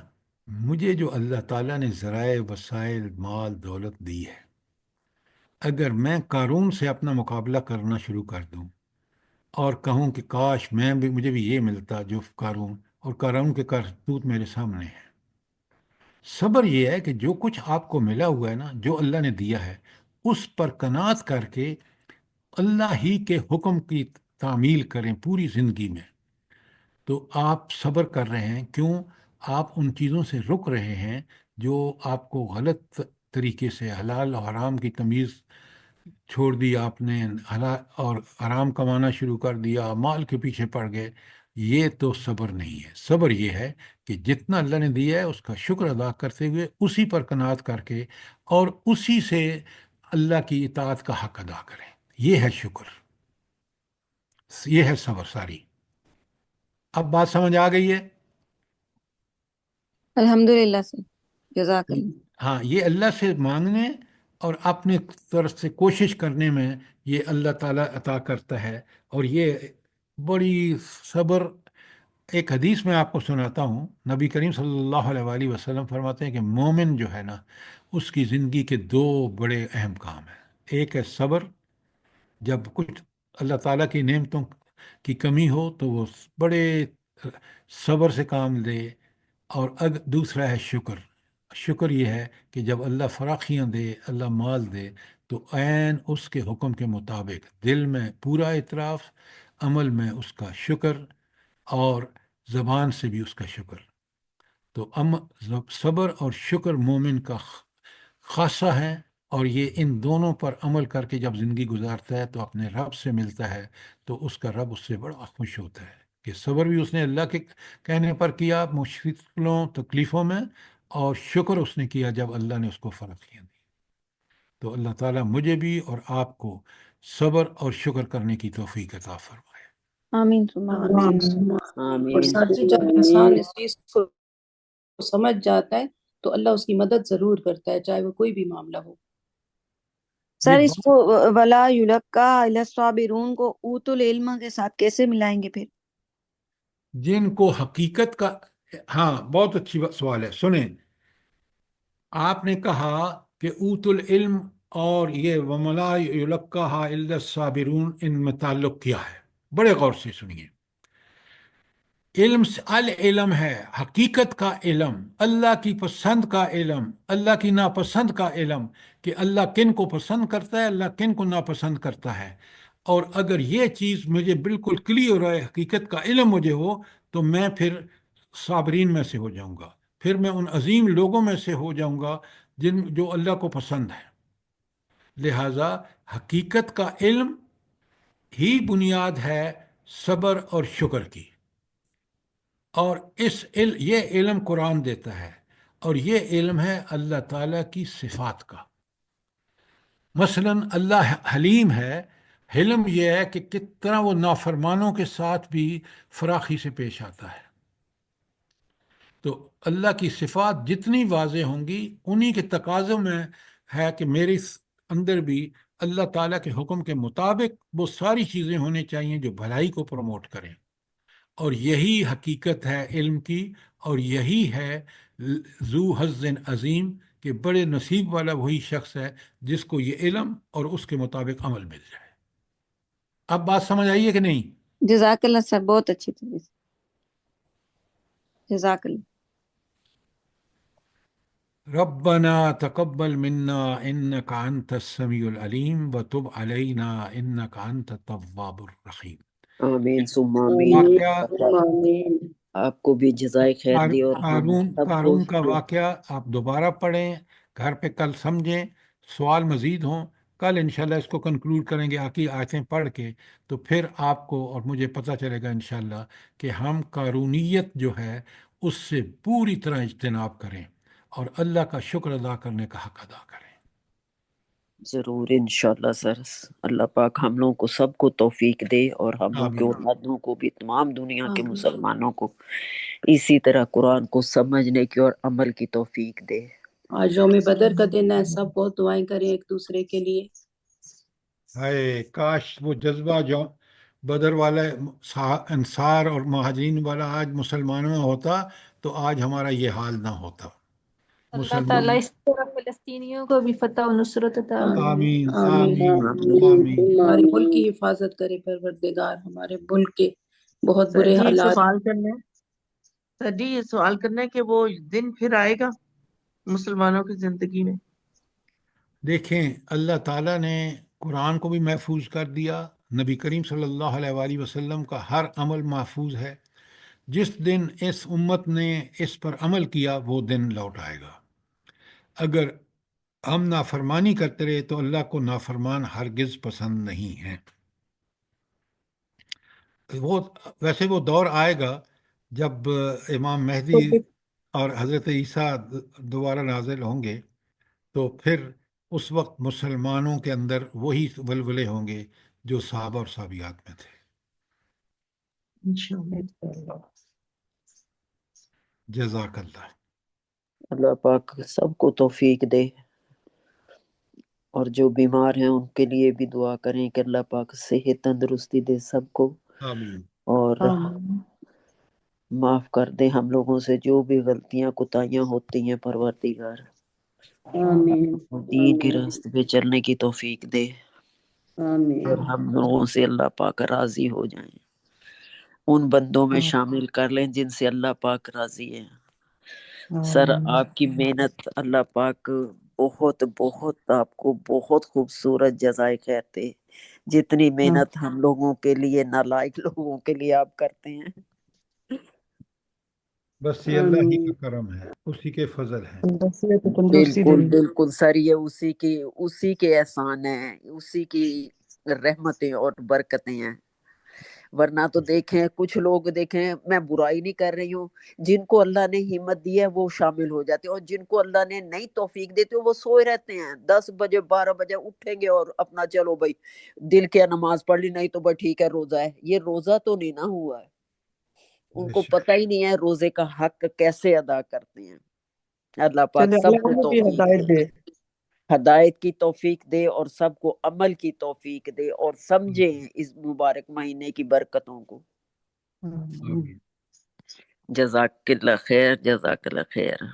مجھے جو اللہ تعالیٰ نے ذرائع وسائل مال دولت دی ہے، اگر میں قارون سے اپنا مقابلہ کرنا شروع کر دوں اور کہوں کہ کاش مجھے بھی یہ ملتا جو قارون، اور قارون کے کرتوت میرے سامنے ہیں۔ صبر یہ ہے کہ جو کچھ آپ کو ملا ہوا ہے نا، جو اللہ نے دیا ہے، اس پر قناعت کر کے اللہ ہی کے حکم کی تعمیل کریں پوری زندگی میں۔ تو آپ صبر کر رہے ہیں، کیوں؟ آپ ان چیزوں سے رک رہے ہیں جو آپ کو غلط طریقے سے حلال اور حرام کی تمیز چھوڑ دی آپ نے، حلال اور حرام کمانا شروع کر دیا، مال کے پیچھے پڑ گئے۔ یہ تو صبر نہیں ہے۔ صبر یہ ہے کہ جتنا اللہ نے دیا ہے اس کا شکر ادا کرتے ہوئے اسی پر قناعت کر کے اور اسی سے اللہ کی اطاعت کا حق ادا کریں، یہ ہے شکر، یہ ہے صبر ساری۔ اب بات سمجھ آ گئی ہے؟ الحمدللہ سر، جزاک اللہ۔ ہاں، یہ اللہ سے مانگنے اور اپنے طرف سے کوشش کرنے میں یہ اللہ تعالیٰ عطا کرتا ہے۔ اور یہ بڑی صبر، ایک حدیث میں آپ کو سناتا ہوں، نبی کریم صلی اللہ علیہ وآلہ وسلم فرماتے ہیں کہ مومن جو ہے نا، اس کی زندگی کے دو بڑے اہم کام ہیں۔ ایک ہے صبر، جب کچھ اللہ تعالیٰ کی نعمتوں کی کمی ہو تو وہ بڑے صبر سے کام لے، اور دوسرا ہے شکر۔ شکر یہ ہے کہ جب اللہ فراخیاں دے، اللہ مال دے، تو عین اس کے حکم کے مطابق دل میں پورا اعتراف، عمل میں اس کا شکر، اور زبان سے بھی اس کا شکر۔ تو صبر اور شکر مومن کا خاصہ ہے، اور یہ ان دونوں پر عمل کر کے جب زندگی گزارتا ہے تو اپنے رب سے ملتا ہے، تو اس کا رب اس سے بڑا خوش ہوتا ہے کہ صبر بھی اس نے اللہ کے کہنے پر کیا مشکلوں تکلیفوں میں، اور شکر اس نے کیا جب اللہ نے اس کو فراخیاں دی۔ تو اللہ تعالیٰ مجھے بھی اور آپ کو صبر اور شکر کرنے کی توفیق عطا فرمائے۔ آمین ثم آمین۔ اور آمین سر جی، جب آمین۔ انسان اس چیز کو سمجھ جاتا ہے تو اللہ اس کی مدد ضرور کرتا ہے، چاہے وہ کوئی بھی معاملہ ہو۔ یہ سر اس کو ولا یلقا الا الصابرون کو اوت العلم کے ساتھ کیسے ملائیں گے پھر؟ جن کو حقیقت کا، ہاں بہت اچھی سوال ہے، سنیں۔ آپ نے کہا کہ اوت العلم اور یہ وملا یلقاها الا الصابرون، ان میں تعلق کیا ہے؟ بڑے غور سے سنیے۔ علم العلم ہے حقیقت کا علم، اللہ کی پسند کا علم، اللہ کی ناپسند کا علم، کہ اللہ کن کو پسند کرتا ہے، اللہ کن کو ناپسند کرتا ہے۔ اور اگر یہ چیز مجھے بالکل کلیئر ہے، حقیقت کا علم مجھے ہو، تو میں پھر صابرین میں سے ہو جاؤں گا، پھر میں ان عظیم لوگوں میں سے ہو جاؤں گا جو اللہ کو پسند ہے۔ لہٰذا حقیقت کا علم ہی بنیاد ہے صبر اور شکر کی، اور یہ علم قرآن دیتا ہے، اور یہ علم ہے اللہ تعالیٰ کی صفات کا۔ مثلا اللہ حلیم ہے، حلم یہ ہے کہ کس طرح وہ نافرمانوں کے ساتھ بھی فراخی سے پیش آتا ہے۔ تو اللہ کی صفات جتنی واضح ہوں گی، انہی کے تقاضوں میں ہے کہ میرے اندر بھی اللہ تعالیٰ کے حکم کے مطابق وہ ساری چیزیں ہونی چاہیے جو بھلائی کو پروموٹ کریں۔ اور یہی حقیقت ہے علم کی، اور یہی ہے ذو حظ عظیم، کہ بڑے نصیب والا وہی شخص ہے جس کو یہ علم اور اس کے مطابق عمل مل جائے۔ اب بات سمجھ آئی ہے کہ نہیں؟ جزاک اللہ سر، بہت اچھی طریقے سے، جزاک اللہ۔ ربنا تقبل منا انك انت السميع العليم وتب علينا انك انت التواب الرحيم۔ آمین ثم آمین۔ واقعہ آمین۔ آپ کو بھی جزائے خیر دے اور ہم قارون سب کو قارون کا واقعہ آپ دوبارہ پڑھیں، گھر پہ کل سمجھیں، سوال مزید ہوں، کل انشاءاللہ اس کو کنکلوڈ کریں گے آخری آیتیں پڑھ کے، تو پھر آپ کو اور مجھے پتہ چلے گا انشاءاللہ کہ ہم قارونیت جو ہے اس سے پوری طرح اجتناب کریں اور اللہ کا شکر ادا کرنے کا حق ادا کریں۔ ضرور انشاءاللہ سر، اللہ پاک ہم لوگوں کو سب کو توفیق دے اور ہم لوگ کے آمین اولادوں کو بھی، تمام دنیا کے آمین مسلمانوں کو اسی طرح قرآن کو سمجھنے کی اور عمل کی توفیق دے۔ آج یوم بدر کا دن ہے، سب بہت دعائیں کریں ایک دوسرے کے لیے۔ ہائے کاش وہ جذبہ جو بدر والا انصار اور مہاجرین والا آج مسلمانوں میں ہوتا تو آج ہمارا یہ حال نہ ہوتا۔ اللہ تعالیٰ مسلمان، اس طرح فلسطینیوں کو بھی فتح و نصرت عطا کرے۔ آمین آمین آمین آمین۔ آمین۔ ہمارے ملک کی حفاظت کرے پروردگار، ہمارے ملک کے بہت سر برے جی ایک حالات۔ سوال کرنا ہے، سر جی یہ سوال کرنا ہے کہ وہ دن پھر آئے گا مسلمانوں کی زندگی میں؟ دیکھیں اللہ تعالیٰ نے قرآن کو بھی محفوظ کر دیا، نبی کریم صلی اللہ علیہ وآلہ وسلم کا ہر عمل محفوظ ہے۔ جس دن اس امت نے اس پر عمل کیا وہ دن لوٹ آئے گا۔ اگر ہم نافرمانی کرتے رہے تو اللہ کو نافرمان ہرگز پسند نہیں ہیں۔ ویسے وہ دور آئے گا جب امام مہدی اور حضرت عیسیٰ دوبارہ نازل ہوں گے، تو پھر اس وقت مسلمانوں کے اندر وہی ولولے ہوں گے جو صحابہ اور صحابیات میں تھے۔ انشاءاللہ۔ جزاک اللہ۔ اللہ پاک سب کو توفیق دے، اور جو بیمار ہیں ان کے لیے بھی دعا کریں کہ اللہ پاک صحت تندرستی دے سب کو، آمین اور آمین۔ معاف کر دے ہم لوگوں سے جو بھی غلطیاں کوتاہیاں ہوتی ہیں پروردگار، آمین دین کے آمین راستے پہ چلنے کی توفیق دے، آمین اور ہم لوگوں سے اللہ پاک راضی ہو جائیں، ان بندوں میں شامل کر لیں جن سے اللہ پاک راضی ہے۔ سر آپ کی محنت اللہ پاک بہت بہت آپ کو بہت خوبصورت جزائے خیر دے، جتنی محنت ہم لوگوں کے لیے، نالائق لوگوں کے لیے آپ کرتے ہیں۔ بس یہ اللہ ہی کا کرم ہے، اسی کے فضل ہے۔ بالکل بالکل سر، یہ اسی کے احسان ہیں، اسی کی رحمتیں اور برکتیں ہیں، ورنہ تو دیکھیں کچھ لوگ، دیکھیں میں برائی نہیں کر رہی ہوں، جن کو اللہ نے ہمت دی ہے وہ شامل ہو جاتے ہیں، اور جن کو اللہ نے نہیں توفیق دیتے وہ سوئے رہتے ہیں، 10 بجے 12 بجے اٹھیں گے اور اپنا چلو بھائی دل کیا نماز پڑھ لی، نہیں تو بھائی ٹھیک ہے روزہ ہے۔ یہ روزہ تو نہیں نہ ہوا ہے، ان کو پتہ ہی نہیں ہے روزے کا حق کیسے ادا کرتے ہیں۔ اللہ پاک سب کو توفیق دے، ہدایت کی توفیق دے، اور سب کو عمل کی توفیق دے، اور سمجھیں اس مبارک مہینے کی برکتوں کو۔ آمین۔ جزاک اللہ خیر، جزاک اللہ خیر۔